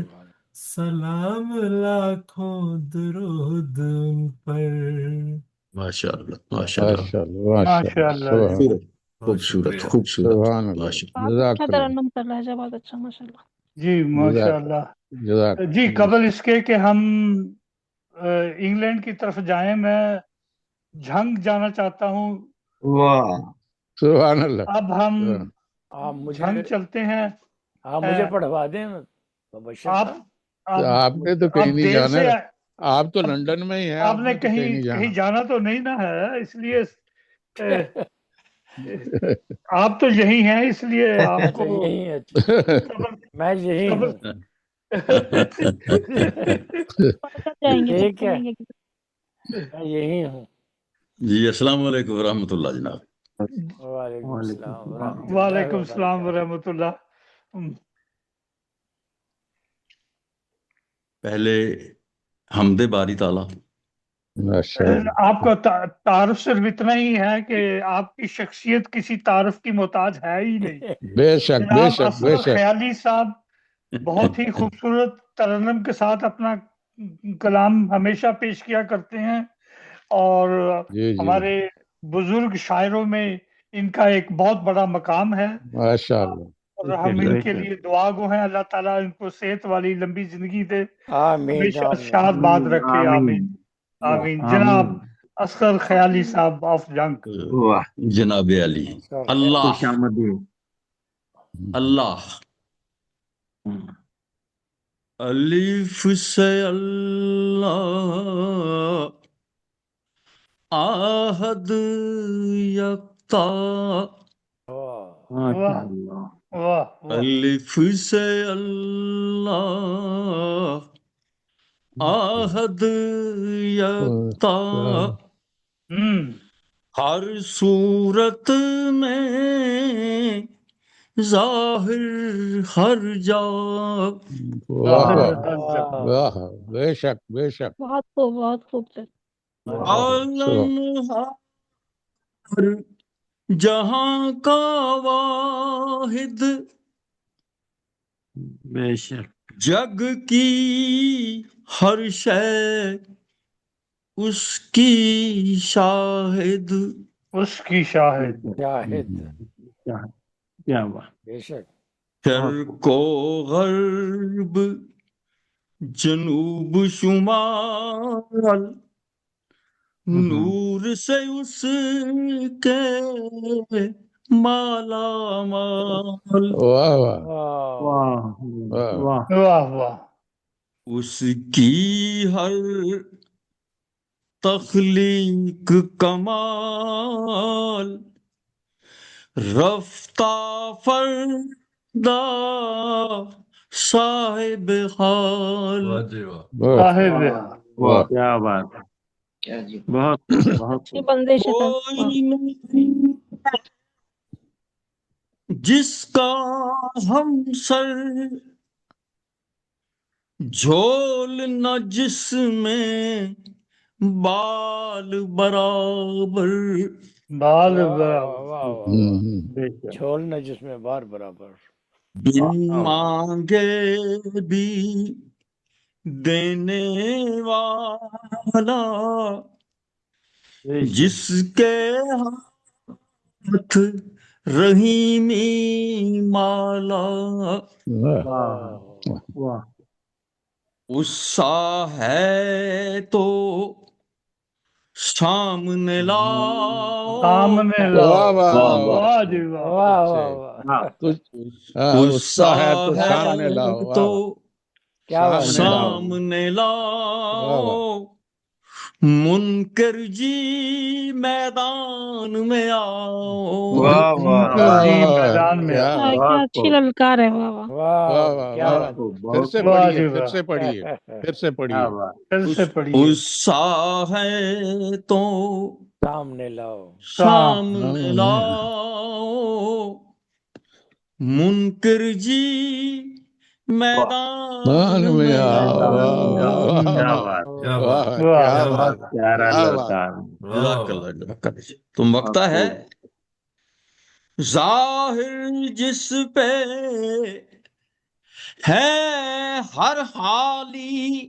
سلام لاکھوں درود ان پر۔ ماشاء اللہ ماشاء اللہ ماشاء اللہ سبحان خوبصورت سبحان اللہ، بہت جزاک اچھا اللہ، ترنم کر رہا ہے، جی بہت اچھا، ماشاء اللہ۔ جی ماشاء اللہ۔ جزاک جی قبل اس کے کہ ہم انگلینڈ کی طرف جائیں، میں جھنگ جانا چاہتا ہوں۔ سبحان اللہ۔ اب ہم جھنگ مجھے چلتے ہیں۔ مجھے پڑھوا دیں آپ نے تو کہیں نہیں دیر جانا سے ہے، آپ تو لندن میں ہی ہیں، آپ نے تو کہیں جانا تو نہیں نہ ہے، اس لیے آپ تو یہی ہیں، اس لیے آپ کو میں یہی ہوں۔ جائیں گے، ٹھیک ہے، چلیں گے۔ میں یہی ہوں۔ جی السلام علیکم ورحمۃ اللہ جناب۔ وعلیکم السلام ورحمۃ اللہ وعلیکم السلام ورحمۃ اللہ۔ پہلے حمد باری تعالیٰ، آپ کا تعارف صرف اتنا ہی ہے کہ آپ کی شخصیت کسی تعارف کی محتاج ہے ہی نہیں۔ بے شک بے جناب شک بے اصغر شک، خیالی صاحب بہت ہی خوبصورت ترنم کے ساتھ اپنا کلام ہمیشہ پیش کیا کرتے ہیں، اور جی جی ہمارے بزرگ شاعروں میں ان کا ایک بہت بڑا مقام ہے، ماشاء اللہ۔ اور ہم ان کے لیے دعا گو ہیں، اللہ تعالیٰ ان کو صحت والی لمبی زندگی دے، آمین ہمیشہ آمین۔ شاد باد رکھے، آمین آمین۔ جناب اصغر خیالی صاحب آف جنگ۔ جناب علی، اللہ اللہ، الف سے اللہ، آہد یکتا، واہ واہ، الف سے اللہ، آہد یکتا، ہر صورت میں ظاہر ہر جا، واہ بے شک بے شک، بہت خوب، بہت خوب سر۔ عالم ہر جہاں کا واحد، بے شک جگ کی ہر شے اس کی شاہد، اس کی شاہد، شاہد، کیا بات، بے شک۔ شرق و غرب جنوب شمال، نور سے اس کے مالا مال، واہ واہ واہ واہ واہ، اس کی ہر تخلیق کمال، رفتہ فردا صاحب حال، صاحب واہ، کیا بات ہے، کیا جی، بہت بہت اچھی بندش ہے سر۔ کوئی نہیں جس کا ہم سر، جھول نہ جس میں بال برابر، بال واہ برابر، واہ واہ، بے شک، چھولنا جس میں بار برابر۔ بن مانگے بھی دینے والا، بے شک، جس کے ہاتھ رحیمی مالا، واہ اس سا ہے تو سامنے لاؤ، سامنے واہ لاؤ، واہ واہ جی واہ، واہ واہ واہ، اس غصہ ہے تو سا سامنے لاؤ، ہے واہ تو واہ، کیا بات ہے۔ سامنے لاؤ، سامنے واہ واہ، لاؤ، منکر جی میدان میں آؤ، واہ واہ منکر جی واہ میدان میں کیا آؤ۔ کیا بات، اچھی للکار ہے، واہ واہ۔ واہ واہ کیا واہ، بہت بات خوب پھر بہت سے خوب واہ پڑھیے، جی پھر واہ، سے پڑھیے، پھر سے کیا پڑھیے۔ بات پھر سے پڑھیے۔ غصہ ہے تو سامنے لاؤ، سامنے لاؤ، منکر جی واہ میدان میں میں میدان واہ میں آؤ، واہ کیا آؤ۔ بات کیا بات، واہ، واہ کیا واہ بات، بہت پیارا کیا بات۔ لڑکا جزاک واہ اللہ، جزاک اللہ۔ تم بہت وقتہ ہے خوب ظاہر جس پہ ہے ہر حالی،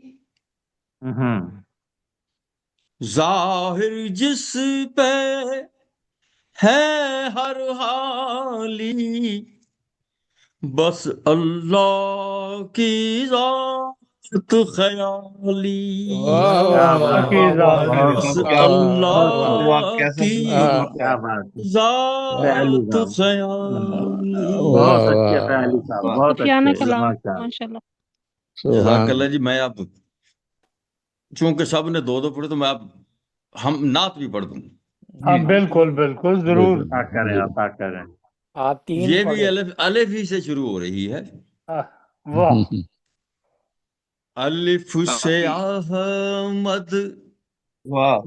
ظاہر جس پہ ہے ہر حالی، بس اللہ کی ذات خیالی، واہ بس کیا واہ اللہ بات واہ کی واہ ذات ارے بہت بس واہ، خوب خیال۔ کیا بہت واہ خوب، آپ اللہ کیسے کی واہ کیا بات ہے خیالی ذات صاحب، خیالی۔ بہت واہ اچھے واہ، خیالی صاحب، واہ بہت صوفیانہ اچھے کلام، ماشاء اللہ۔ ماشاء اللہ۔ سبحان جزاک اللہ اللہ۔ جی۔ میں اب چونکہ سب نے دو دو پڑھے تو میں اب ہم نعت بھی پڑھ دوں۔ ہاں جی بالکل بالکل ضرور۔ عطا کریں عطا کریں۔ آپ تین یہ بھی پڑھے۔ الف ہی سے شروع ہو رہی ہے۔ واہ الف سے کافی احمد، واہ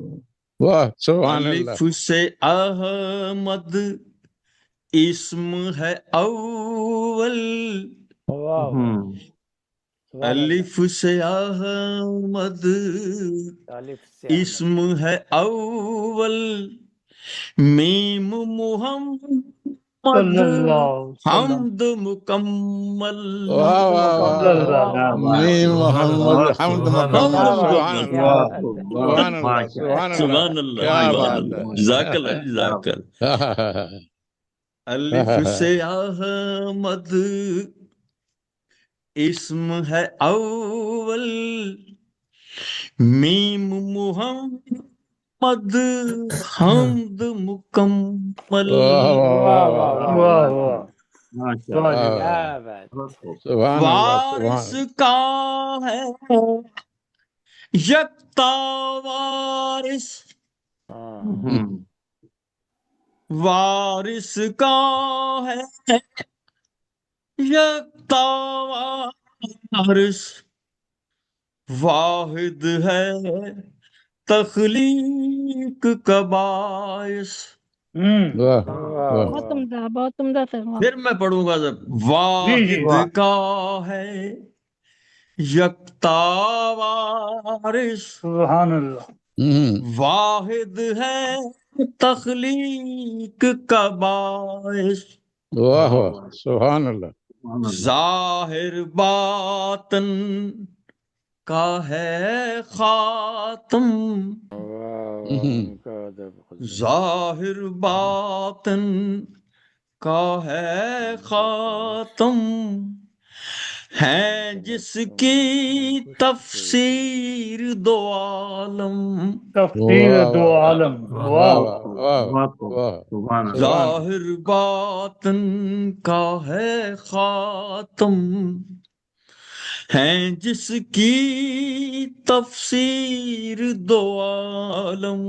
واہ، سبحان اللہ۔ الف سے احمد، اسم ہے اول، واہ واہ، ہوں سبحان اللہ۔ الف سے احمد، الف سے احمد، اسم ہے اول، میم محمد، صلی اللہ علیہ وسلم۔ حمد مکمل، واہ واہ صلی واہ اللہ واہ، کیا علیہ بات میم ہے، سبحان محمد اللہ، بہت حمد سبحان حمد مکمل، کیا اللہ، بات سبحان ہے، مکمل۔ کیا اللہ، بہت بات خوب ہے۔ بہت سبحان اللہ، ماشاء اللہ سبحان اللہ، سبحان اللہ، کیا سبحان بات ماشاء اللہ، اللہ جزاک ماشاء اللہ، اللہ کیا جزاک اللہ۔ ہے۔ الف سے احمد، اسم ہے اول، میم محمد، حمد مکمل۔ واہ واہ واہ واہ واہ واہ واہ واہ واہ واہ، واہ، واہ، ماشاء واہ اللہ جی واہ واہ۔ کیا واہ، بات۔ بہت خوب سبحان اللہ، سبحان وارث اللہ۔ کا ہے یکتا وارث، ہاں، وارث کا ہے یکتا وارث، واحد ہے تخلیق کا باعث۔ واہ واہ واہ، بہت واہ، عمدہ، بہت عمدہ سر، واہ۔ پھر میں پڑھوں گا جب، جی جی واحد واہ کا ہے یکتا وارث، سبحان اللہ۔ واحد ہے تخلیق کا باعث، واہ واہ واہ، واہ سبحان اللہ۔ سبحان اللہ ظاہر باطن کا ہے خاتم، واہ واہ، ان کا ادب خدا۔ ظاہر باطن کا ہے خاتم، ہے جس کی تفسیر دو عالم، تفسیر واہ دو واہ عالم۔ واہ واہ واہ بہت واہ، واہ خوب واہ بہت خوب واہ، سبحان اللہ سبحان اللہ۔ ظاہر باطن کا ہے خاتم، ہیں جس کی تفسیر دو عالم،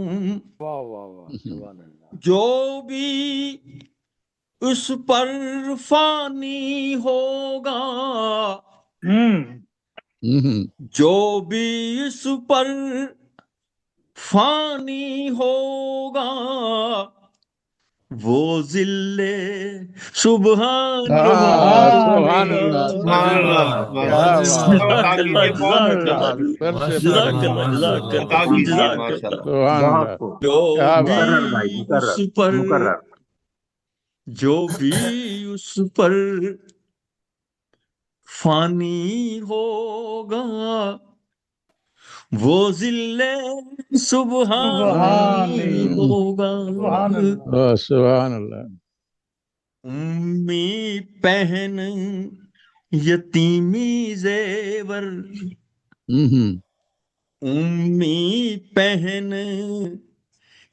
واہ واہ واہ، سبحان اللہ۔ جو بھی اس پر فانی ہوگا، جو بھی اس پر فانی ہوگا، وہ ذل سبحانی سبحان سبحانی اللہ، سبحان سبحان اللہ اللہ، ہوگا۔ سبحان کیا اللہ بات اس ہے۔ کا عطا جزاک اللہ، کیجیے بہت جزاک اچھا اللہ، پھر سے ماشاء پڑھیے، جزاک اللہ، اللہ، ماشاء جزاک اللہ، اللہ، عطا ماشاء کیجیے جزاک ماشاء اللہ۔ اللہ۔ سبحان بہت اللہ، خوب جو کیا بات ہے۔ مکرر بھائی بھی اس مکرر پر، مکرر جو بھی اس پر فانی ہوگا، وہ ذل سبحانی سبحانی، ہوگا، سبحان اللہ۔ سبحان اللہ۔ امی پہن یتیمی زیور، امی پہن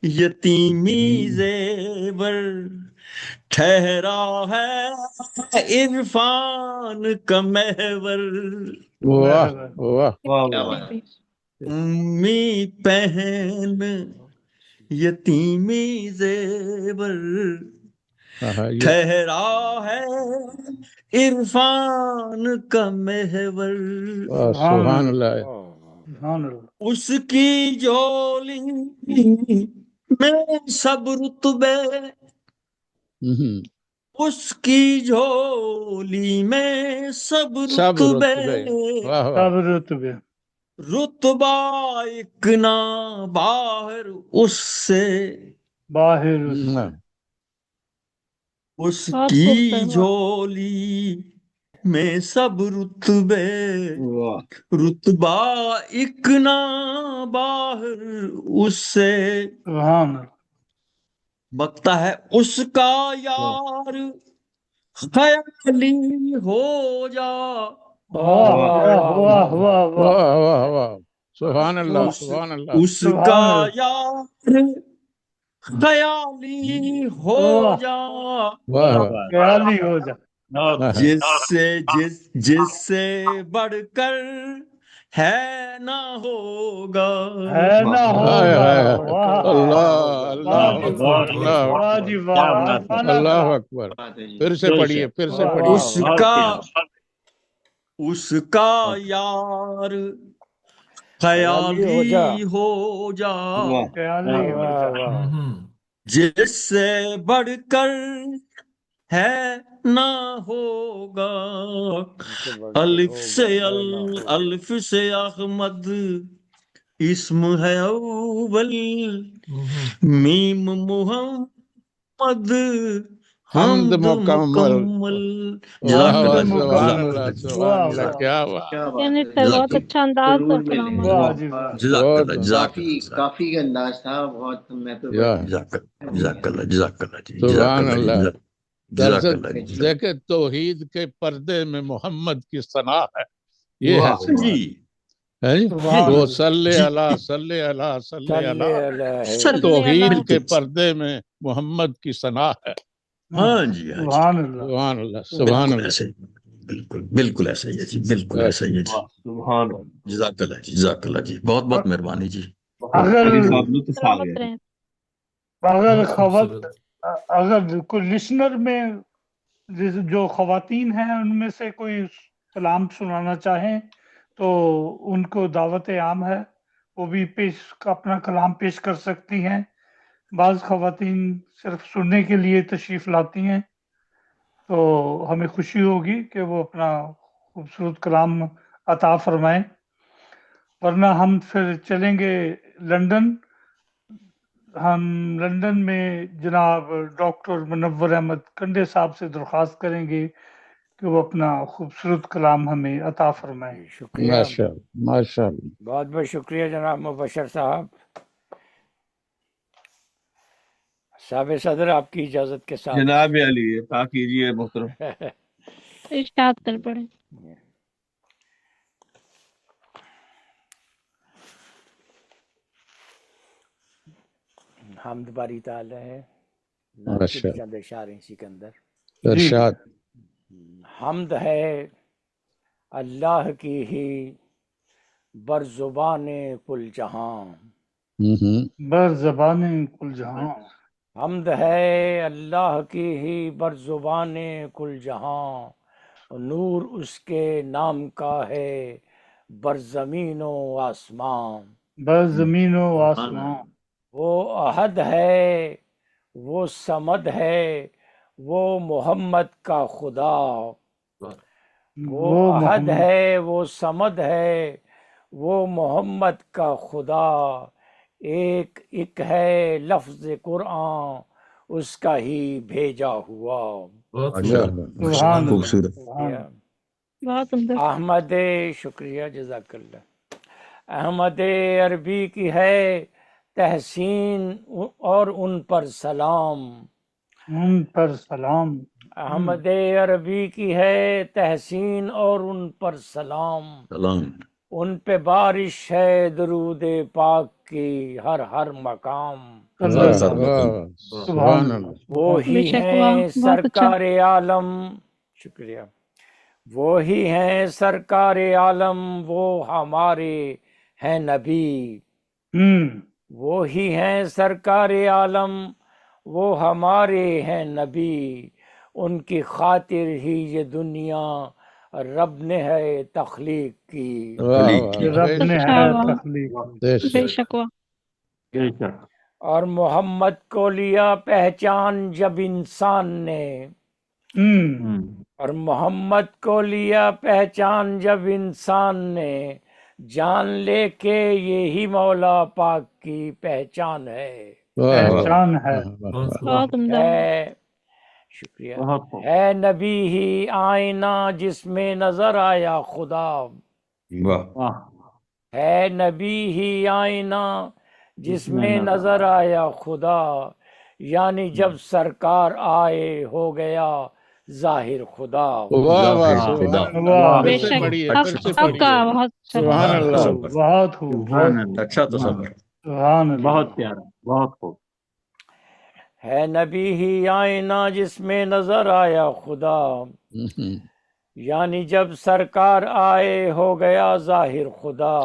یتیمی زیور، ٹھہرا ہے عرفان کا محور، واہ محور۔ واہ، واہ کیا واہ بات ہے۔ امی پہن یتیمی زیور ٹھہرا ہے عرفان کا محور سبحان اللہ اس کی جولی میں سب رتبے اس کی جھولی میں سب رتبے سب رتبے رتبہ ایک نہ باہر اس سے باہر اس کی جھولی میں سب رتبے رتبہ ایک نہ باہر اس سے بکتا ہے اس کا یار خیالی ہو جا سبحان اللہ سبحان اللہ اس کا یار خیالی ہو جا خیالی ہو جا جس سے بڑھ کر ہے نہ ہوگا اللہ اکبر پھر سے پڑھیے اس کا یار خیالی ہو جا جس سے بڑھ کر ہے نہ ہوگا الف سے احمد اسم ہے اول میم محمد حمد مکمل کیا بات بہت اچھا انداز تھا کلام کافی انداز تھا بہت میں تو سبحان اللہ دیکھیں توحید کے پردے میں محمد کی ثنا ہے یہ ہے وہ صلی اللہ صلی اللہ صلی اللہ توحید کے پردے میں محمد کی ثنا ہے ہاں جی سبحان اللہ سبحان اللہ بالکل ایسا ہی ہے جی بالکل ایسا ہی ہے جی جزاک اللہ جی بہت بہت مہربانی جی اگر کوئی لسنر میں جو خواتین ہیں ان میں سے کوئی کلام سنانا چاہیں تو ان کو دعوت عام ہے وہ بھی اپنا کلام پیش کر سکتی ہیں بعض خواتین صرف سننے کے لیے تشریف لاتی ہیں تو ہمیں خوشی ہوگی کہ وہ اپنا خوبصورت کلام عطا فرمائیں ورنہ ہم پھر چلیں گے لندن ہم لندن میں جناب ڈاکٹر منور احمد کنڈے صاحب سے درخواست کریں گے کہ وہ اپنا خوبصورت کلام ہمیں عطا فرمائیں شکریہ ماشاء اللہ بہت بہت شکریہ جناب مبشر صاحب صاحب صدر آپ کی اجازت کے ساتھ جناب علی کیجیے محترم ارشاد کر پڑے حمد باری تعالی ہے چند اشعار اسی کے اندر ارشاد حمد ہے اللہ کی ہی بر زبان کل جہاں بر زبان کل جہاں حمد ہے اللہ کی ہی بر زبان کل جہاں نور اس کے نام کا ہے بر زمین و آسمان بر زمین و آسمان وہ احد ہے وہ صمد ہے وہ محمد کا خدا وہ احد ہے وہ صمد ہے وہ محمد کا خدا ایک ہے لفظ قرآن اس کا ہی بھیجا ہوا احمد شکریہ جزاک اللہ احمد عربی کی ہے تحسین اور ان پر سلام احمد عربی کی ہے تحسین اور ان پر سلام ان پہ بارش ہے درود پاک کی ہر مقام وہی ہیں سرکار عالم شکریہ وہی ہیں سرکار عالم وہ ہمارے ہیں نبی، وہی ہیں سرکار عالم، وہ ہمارے ہیں نبی، ان کی خاطر ہی یہ دنیا رب نے ہے تخلیق کی۔ رب نے ہے تخلیق، بے شک اور محمد کو لیا پہچان جب انسان نے، اور محمد کو لیا پہچان جب انسان نے، جان لے کے یہی مولا پاک کی پہچان ہے، پہچان ہے۔ بہت عمدہ۔ شکریہ۔ ہے نبی ہی آئینہ جس میں نظر آیا خدا، ہے نبی ہی آئینہ جس میں نظر آیا خدا، یعنی جب سرکار آئے ہو گیا ظاہر خدا۔ بے شک آپ کا بہت سبحان اللہ، بہت خوب، اچھا تصور، بہت پیارا، بہت خوب۔ ہے نبی ہی آئینہ جس میں نظر آیا خدا، یعنی جب سرکار آئے ہو گیا ظاہر خدا،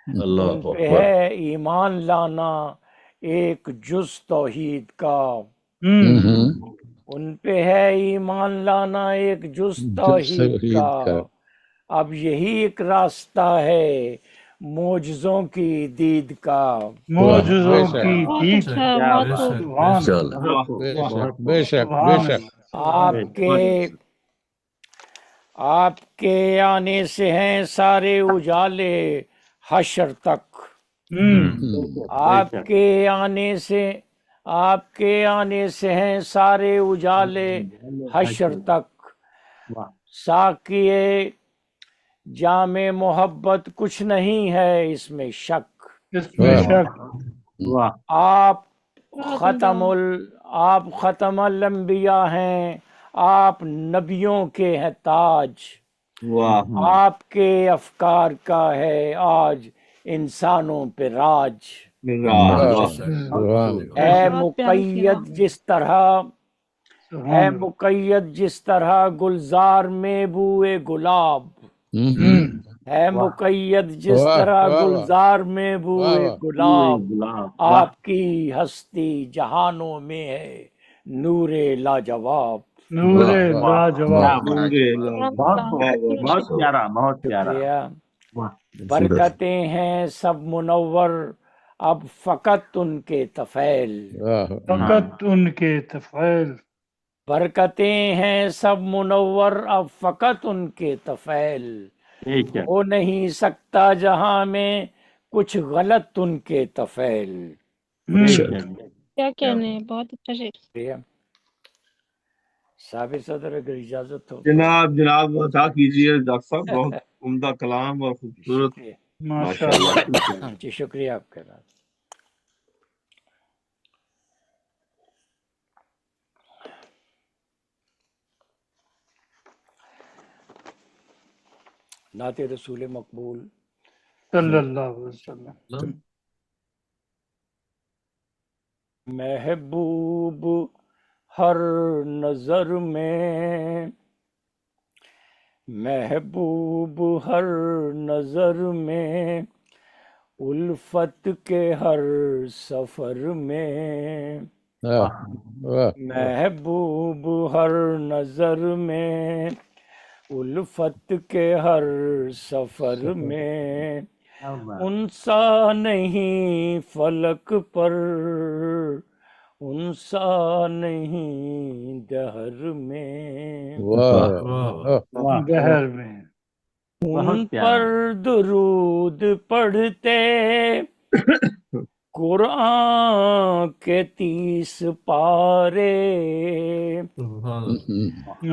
ان پہ ہے ایمان لانا ایک جز توحید کا، ان پہ ہے ایمان لانا ایک جز توحید کا، اب یہی ایک راستہ ہے معجزوں کی دید کا۔ معجزوں کی دید، بے شک بے شک۔ آپ کے آنے سے ہیں سارے اجالے حشر تک، آپ کے آنے سے ہیں سارے اجالے حشر تک، ساقیے جام محبت کچھ نہیں ہے اس میں شک، آپ ختم الانبیاء ہیں، آپ نبیوں کے ہیں تاج، آپ کے افکار کا ہے آج انسانوں پہ راج، ہے مقید جس طرح گلزار میں بوئے گلاب، ہے مقید جس طرح گلزار میں بوئے گلاب، آپ کی ہستی جہانوں میں ہے نور لاجواب۔ نور لاجواب، بہت پیارا، بہت پیارا۔ برکتیں ہیں سب منور اب فقط ان کے طفیل، فقط ان کے طفیل، برکتیں ہیں سب منور اب فقط ان کے طفیل، ہو نہیں سکتا جہاں میں کچھ غلط ان کے طفیل۔ کیا کہنے، بہت اچھا شعر۔ صاحب صدر اگر اجازت ہو جناب عطا کیجیے ڈاکٹر صاحب، بہت عمدہ کلام اور خوبصورت، ماشاءاللہ۔ جی شکریہ آپ کا۔ نعت رسول مقبول صلی اللہ علیہ وسلم۔ محبوب ہر نظر میں، محبوب ہر نظر میں، الفت کے ہر سفر میں، محبوب ہر نظر میں، الفت کے ہر سفر میں، انسا نہیں فلک پر، انسا نہیں دہر میں، دہر میں، ان پر درود پڑھتے قرآن کے 30 پارے،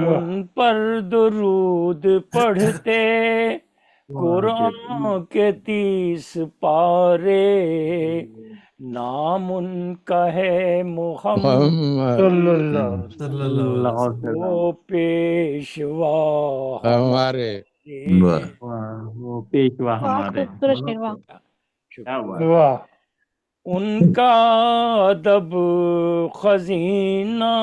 ان پر درود پڑھتے قرآن کے 30 پارے، نام ان کا ہے محمد صلی اللہ علیہ وسلم، وہ پیشوا ہمارے، وہ پیشوا ہمارے۔ واہ، ان کا ادب خزینہ،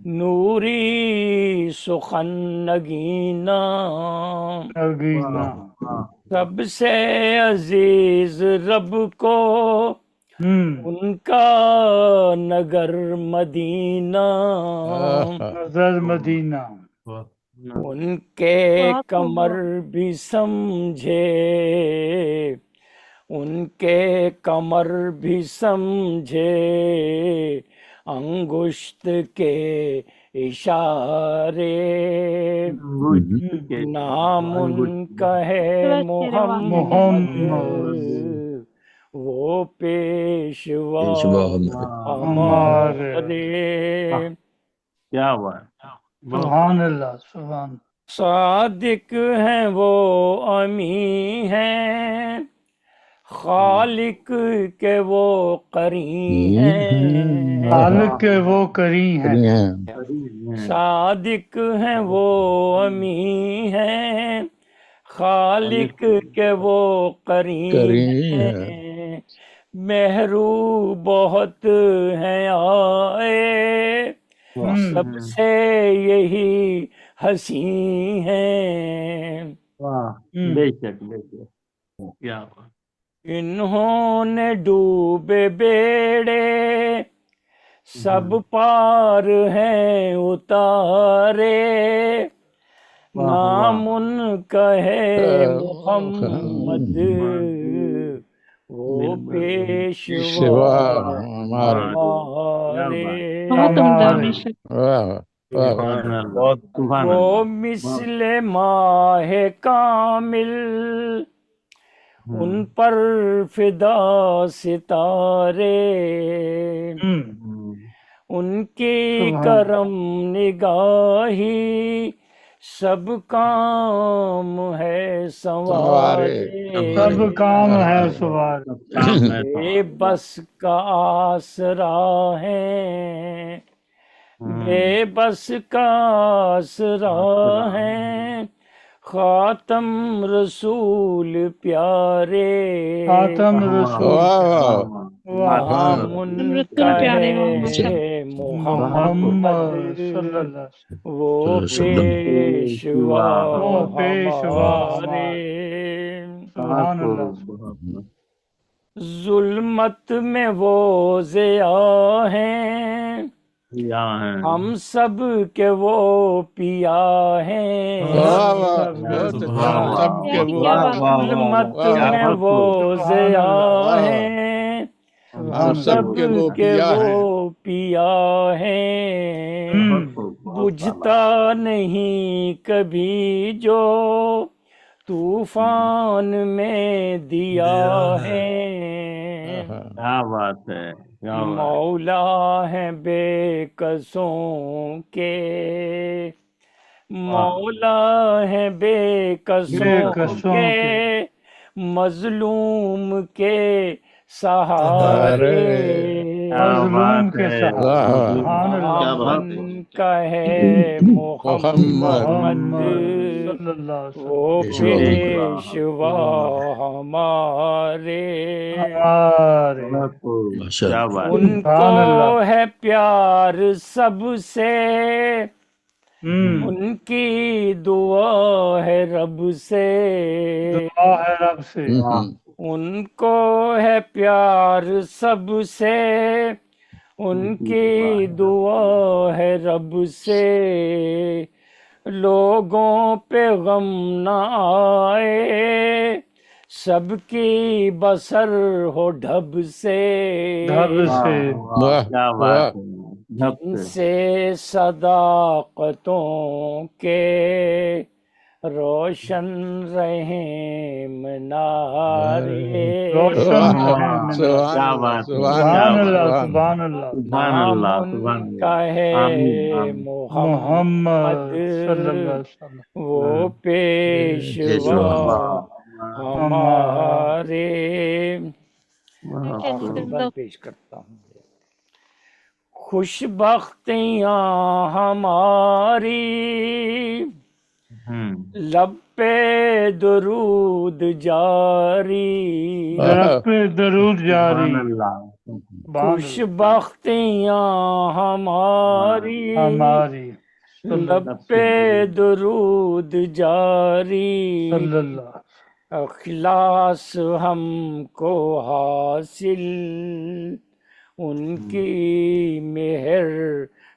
نوری سخن نگینہ، سب سے عزیز رب کو ان کا نگر مدینہ، نظر مدینہ، ان کے کمر بھی سمجھے، ان کے کمر بھی سمجھے انگشت کے اشارے، نام ان کا ہے محمد، وہ پیشوا ہمارے۔ کیا بات، سبحان اللہ، سبحان۔ صادق ہیں وہ امی ہیں، خالق کے وہ قرین ہیں، خالق کے وہ قرین ہیں، صادق ہیں وہ امی ہیں، خالق کے وہ قرین ہیں، مہرو بہت ہیں آئے، سب سے یہی حسین ہیں، بے شک بے شک، کیا بات۔ انہوں نے ڈوبے بیڑے سب پار ہیں اتارے، نام ان کا ہے محمد، وہ پیشوا ہمارے، وہ مثل ماہ کامل ان پر فدا ستارے، ان کی کرم نگاہی سب کام ہے سنوارے، سب کام ہے سنوارے، بے بس کا آسرا ہے، بے بس کا آسرا ہے، خاتم رسول پیارے، خاتم رسول، نام ان کا ہے محمد، وہ پیشوا ہمارے، سبحان اللہ۔ ظلمت میں وہ ضیاء ہیں، ہم سب کے وہ پیا ہیں، ظلمت میں وہ ضیاء ہیں، ہم سب کے وہ پیا ہیں، بجھتا نہیں کبھی جو طوفان میں دیا ہے، کیا بات ہے، مولا ہے بے کسوں کے، مولا ہے بے کسوں کے، مظلوم کے سہارے، مظلوم کے سہارے، من کا ہے محمد، وہ پیشوا ہمارے، ان کو ہے پیار سب سے، ان کی دعا ہے رب سے، دعا ہے رب سے، ان کو ہے پیار سب سے، ان کی دعا ہے رب سے، لوگوں پہ غم نہ آئے، سب کی بسر ہو ڈھب سے، ان سے صداقتوں کے روشن رہیں منارے، سبحان اللہ، سبحان اللہ، نام ان کا ہے محمد، وہ پیشوا ہمارے۔ پیش کرتا ہوں، خوش بختیاں ہماری لب پہ درود جاری، لب پہ درود جاری، خوش بختیاں ہماری لب پہ درود جاری، اخلاص ہم کو حاصل ان کی مہر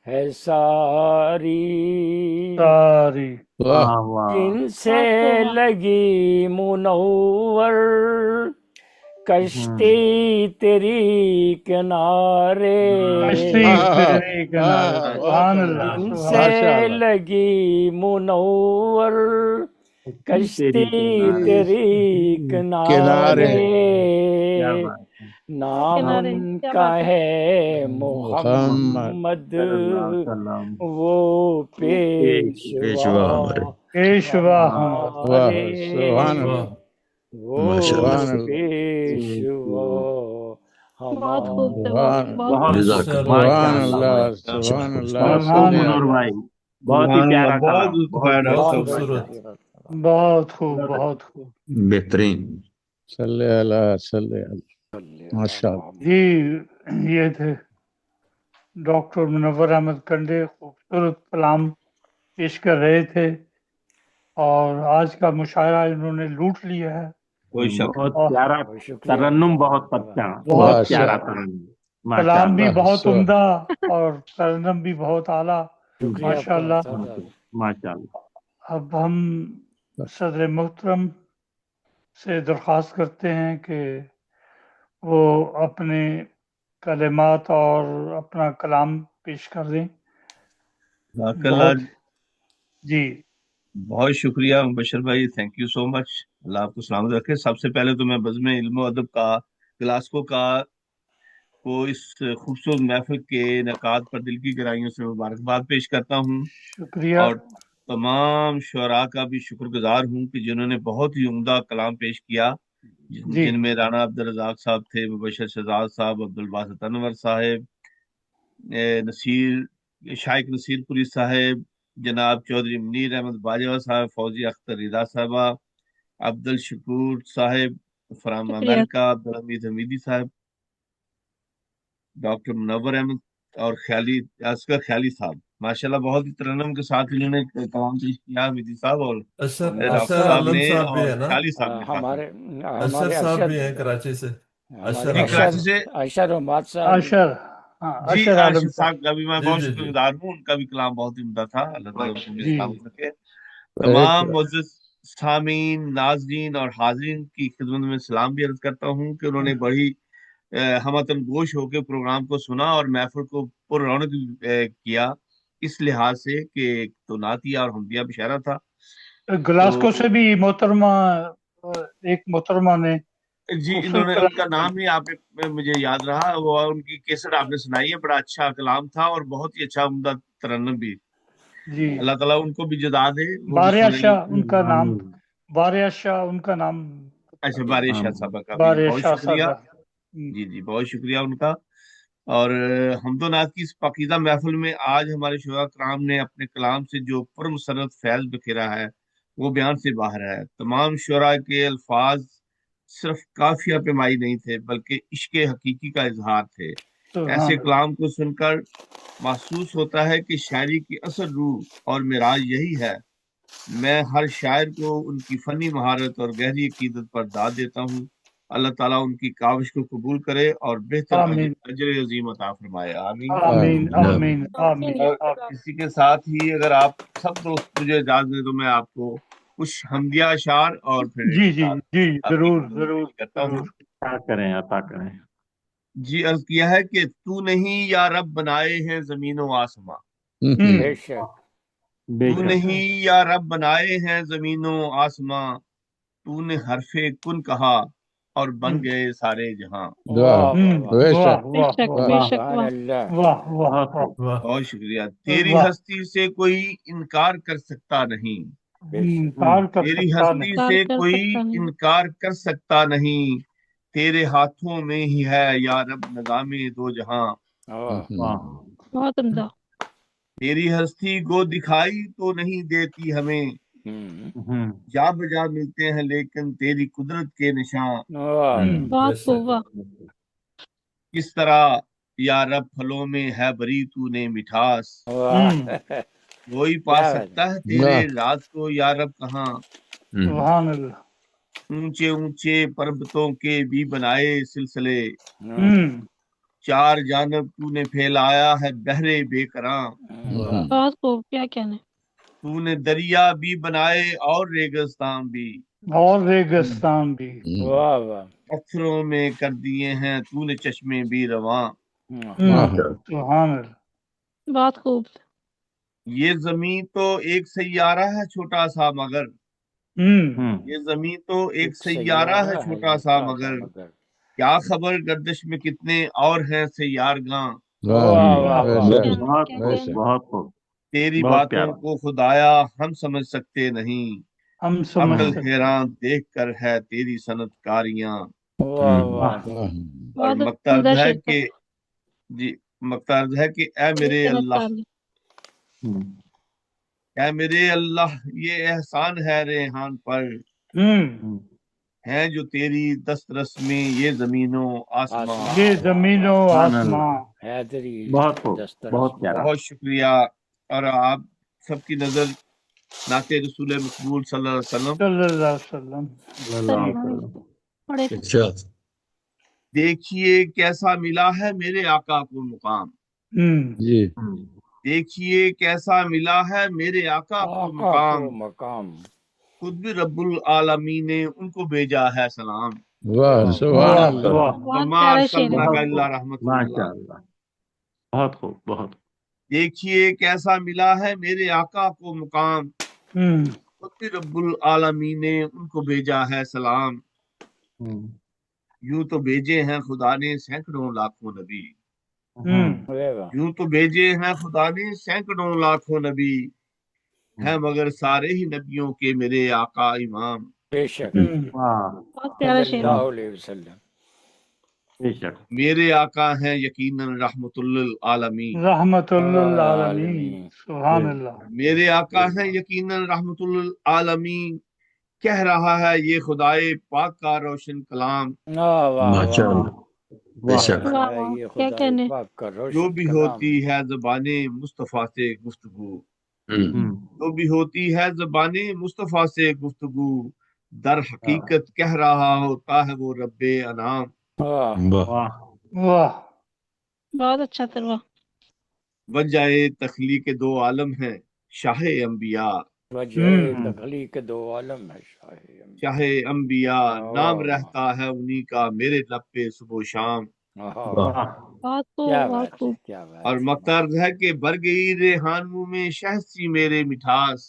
ہے ساری جن سے لگی منور کشتی تیری کنارے جن سے لگی منور کشتی تیری کنارے نام ان کا ہے محمد وہ پیشوا ہمارے وہ پیشوا بہت ہی پیارا کلام، بہت خوب، بہت خوب، بہترین. صلی اللہ ماشاء اللہ. جی یہ تھے ڈاکٹر منور احمد کنڈے، خوبصورت کلام پیش کر رہے تھے اور آج کا مشاعرہ انہوں نے لوٹ لیا ہے. کوئی شک. بہت پیارا ترنم، بہت اچھا، بہت پیارا ترنم، کلام بھی بہت عمدہ اور ترنم بھی بہت اعلیٰ. ماشاء اللہ، ماشاء اللہ. اب ہم صدر محترم سے درخواست کرتے ہیں کہ وہ اپنے کلمات اور اپنا کلام پیش کر دیں. جی بہت شکریہ مبشر بھائی، تھینک یو سو مچ. اللہ آپ کو سلامت رکھے. سب سے پہلے تو میں بزم علم و ادب کا گلاسکو کو اس خوبصورت محفل کے انعقاد پر دل کی گہرائیوں سے مبارکباد پیش کرتا ہوں. شکریہ. اور تمام شعراء کا بھی شکر گزار ہوں کہ جنہوں نے بہت ہی عمدہ کلام پیش کیا، جن میں رانا عبدالرزاق صاحب تھے، مبشر شہزاد صاحب، عبدالباسط انور صاحب، شائق نصیر پوری صاحب، جناب چودھری منیر احمد باجوہ صاحب، فوزی اختر رضا صاحبہ، عبدالشکور صاحب فرام امریکہ، عبدالحمید حمیدی صاحب، ڈاکٹر منور احمد اور اصغر خیالی صاحب. ماشاءاللہ بہت ہی ترنم کے ساتھ انہوں نے کلام پیش کیا. حمیدی صاحب اور ڈاکٹر صاحب نے اور خیالی صاحب نے ہمارے صاحب بھی ہیں کراچی سے، کراچی سے اشر احمد صاحب. جی اشر صاحب کا بھی میں بہت شکر گزار ہوں، ان کا بھی کلام بہت ہی عمدہ تھا. اللہ تعالیٰ ان کو بھی سلامت رکھے. تمام معزز سامعین، ناظرین اور حاضرین کی خدمت میں سلام بھی عرض کرتا ہوں کہ انہوں نے بڑی ہمتن گوش ہو کے پروگرام کو سنا اور محفل کو پر رونق کیا، اس لحاظ سے کہ تو نعتیہ اور حمدیہ مشاعرہ تھا. گلاسکو سے بھی محترمہ، ایک محترمہ نے جی انہوں نے، ان کا نام ہی آپ مجھے یاد رہا، وہ ان کی کیسٹ آپ نے سنائی ہے، بڑا اچھا کلام تھا اور بہت ہی اچھا عمدہ ترنم بھی. جی اللہ تعالیٰ ان کو بھی جزا دے. باریہ شاہ ان کا نام، باریہ شاہ ان کا نام. اچھا باریہ شاہ صاحبہ کا بھی بہت شکریہ. جی جی بہت شکریہ ان کا. اور حمد و نعت کی اس پاکیزہ محفل میں آج ہمارے شعراء کرام نے اپنے کلام سے جو پرمسرت فیض بکھیرا ہے وہ بیان سے باہر ہے. تمام شعراء کے الفاظ صرف قافیہ پیمائی نہیں تھے بلکہ عشق حقیقی کا اظہار تھے. ایسے کلام کو سن کر محسوس ہوتا ہے کہ شاعری کی اصل روح اور معراج یہی ہے. میں ہر شاعر کو ان کی فنی مہارت اور گہری عقیدت پر داد دیتا ہوں. اللہ تعالیٰ ان کی کاوش کو قبول کرے اور بہتر اجر عظیم عطا فرمائے. آمین آمین آمین آمین. اسی کے ساتھ ہی اگر آپ سب دوست مجھے اجازت دیں تو میں آپ کو کچھ حمدیہ اشعار اور پھر جی جی جی ضرور ضرور کرتا ہوں. عطا کریں. جی عرض کیا ہے کہ تو نہیں یا رب بنائے ہیں زمین و آسماں، تو نہیں یا رب بنائے ہیں زمین و آسماں، تو نے حرف کن کہا اور بن گئے سارے جہاں. بہت شکریہ. تیری ہستی سے کوئی انکار کر سکتا نہیں، تیری ہستی سے کوئی انکار کر سکتا نہیں، تیرے ہاتھوں میں ہی ہے یا رب نظام دو جہاں. بہت عمدہ. تیری ہستی گو دکھائی تو نہیں دیتی ہمیں، جا بجا ملتے ہیں لیکن تیری قدرت کے نشان. کس طرح یا رب پھلوں میں ہے بری تو نے مٹھاس، وہی پا سکتا ہے تیرے راز کو یا رب کہاں. اونچے اونچے پربتوں کے بھی بنائے سلسلے، چار جانب تو نے پھیلایا ہے بحرے بے کراں، بہت خوب، کیا کہنے. تو نے دریا بھی بنائے اور ریگستان بھی، اور ریگستان بھی. واہ واہ. پتھروں میں کر دیے ہیں تو نے چشمے بھی رواں، سبحان اللہ. بہت خوب. یہ زمین تو ایک سیارہ ہے چھوٹا سا مگر، یہ زمین تو ایک سیارہ ہے چھوٹا سا مگر، کیا خبر گردش میں کتنے اور ہیں سیارگاں، بہت خوب. تیری بہت باتوں پیارا. کو خدایا ہم سمجھ سکتے نہیں، ہم سمجھ عقل سکتے. حیران دیکھ کر ہے تیری صنعت کاریاں، اور بہت مقتہ عمدہ عرض ہے شعر کہ جی مقتہ عرض ہے کہ اے میرے صنعت اللہ، کاری. اے میرے اللہ یہ احسان ہے ریحان پر، ہیں جو تیری دسترس میں یہ زمینوں آسمان. یہ زمین و آسمان. بہت خوب. بہت پیارا. بہت شکریہ. اور آپ سب کی نظر نعت رسول مقبول صلی اللہ علیہ وسلم صلی اللہ علیہ وسلم. اللہ علیہ وسلم. پڑھے. دیکھیے کیسا ملا ہے میرے آقا کو مقام، جی دیکھیے کیسا ملا ہے میرے آقا کو مقام، خود بھی رب العالمین نے ان کو بھیجا ہے سلام، واہ سبحان اللہ. بہت وما پیارا شعر ہے. ارسلناک الا رحمۃ ماشاء اللہ. اللہ. بہت خوب. بہت. دیکھیے کیسا ملا ہے میرے آقا کو مقام، خود بھی رب العالمین نے ان کو بھیجا ہے سلام، یوں تو بھیجے ہیں خدا نے سینکڑوں لاکھوں نبی، یوں تو بھیجے ہیں خدا نے سینکڑوں لاکھوں نبی، ہیں مگر سارے ہی نبیوں کے میرے آقا امام، بے شک. بہت پیارا صلی شعر اللہ ہے. علیہ وسلم. بے شک. میرے آقا ہیں یقیناً رحمت للعالمین، رحمت للعالمین. سبحان اللہ. میرے آقا ہیں یقیناً رحمت للعالمین، کہہ رہا ہے یہ خدائے پاک کا روشن کلام، ماشاء اللہ. بے شک. واہ واہ، کیا کہنے. جو بھی ہوتی ہے زبان مصطفیٰ سے گفتگو، جو بھی ہوتی ہے زبان مصطفیٰ سے گفتگو، در حقیقت کہہ رہا ہوتا ہے وہ رب انعام، واہ. بہت اچھا تروا. وجہ تخلیق دو عالم ہیں شاہ انبیاء، تخلیق دو عالم ہے شاہ انبیاء، نام رہتا ہے انہی کا میرے لب پہ صبح و شام، بہت خوب. بہت خوب. اور مقترض ہے کہ بھر گئی ریحان منہ میں شہد سی میرے مٹھاس،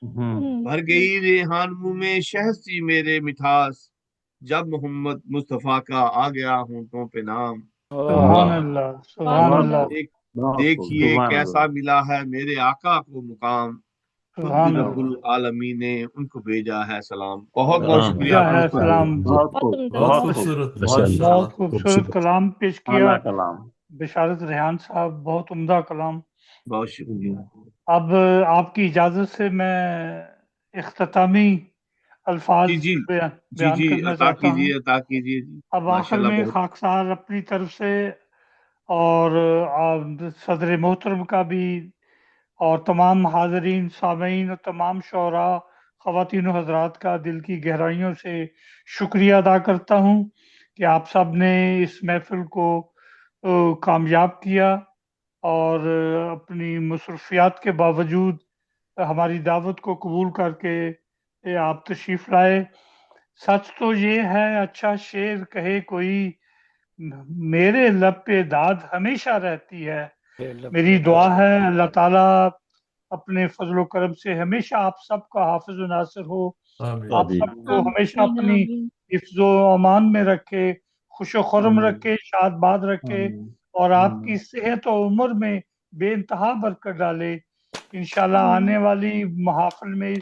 بھر گئی ریحان منہ میں شہد سی میرے مٹھاس، جب محمد مصطفیٰ کا آ گیا ہونٹوں پہ نام، سبحان اللہ. سبحان اللہ. دیکھیے کیسا ملا ہے میرے آقا کو مقام، خود بھی سبحان رب اللہ. العالمین نے ان کو بھیجا ہے سلام. بہت بہت شکریہ. بھیجا ہے سلام. بہت خوب. بہت خوبصورت. بہت خوبصورت کلام پیش کیا اعلیٰ کلام. بشارت ریحان صاحب. بہت عمدہ کلام. بہت شکریہ. اب آپ کی اجازت سے میں اختتامی الفاظ جی بیان کرنا عطا چاہتا ہوں. کیجیے عطا کیجیے. اب آخر میں خاکسار اپنی طرف سے اور صدر محترم کا بھی اور تمام حاضرین سامعین اور تمام شعراء خواتین و حضرات کا دل کی گہرائیوں سے شکریہ ادا کرتا ہوں کہ آپ سب نے اس محفل کو کامیاب کیا اور اپنی مصروفیات کے باوجود ہماری دعوت کو قبول کر کے آپ تشریف لائے. سچ تو یہ ہے اچھا شعر کہے کوئی، میرے لب پہ داد ہمیشہ رہتی ہے. میری دعا ہے اللہ تعالیٰ اپنے فضل و کرم سے ہمیشہ آپ سب کا حافظ و ناصر ہو، آپ سب کو ہمیشہ اپنی حفظ و امان میں رکھے، خوش و خرم رکھے، شاد باد رکھے، اور آپ کی صحت و عمر میں بے انتہا برکت ڈالے. انشاءاللہ آنے والی محافل میں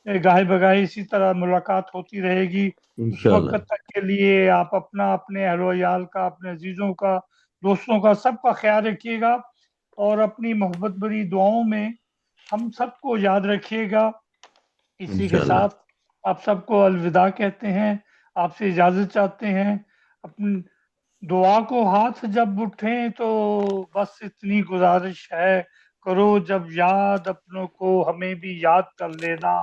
گاہے بگاہے اسی طرح ملاقات ہوتی رہے گی. اس وقت تک کے لیے آپ اپنا، اپنے اہل و عیال کا، اپنے عزیزوں کا، دوستوں کا، سب کا خیال رکھیے گا اور اپنی محبت بری دعاؤں میں ہم سب کو یاد رکھیے گا. اسی کے ساتھ آپ سب کو الوداع کہتے ہیں، آپ سے اجازت چاہتے ہیں. اپنی دعا کو ہاتھ جب اٹھیں تو بس اتنی گزارش ہے، کرو جب یاد اپنوں کو ہمیں بھی یاد کر لینا.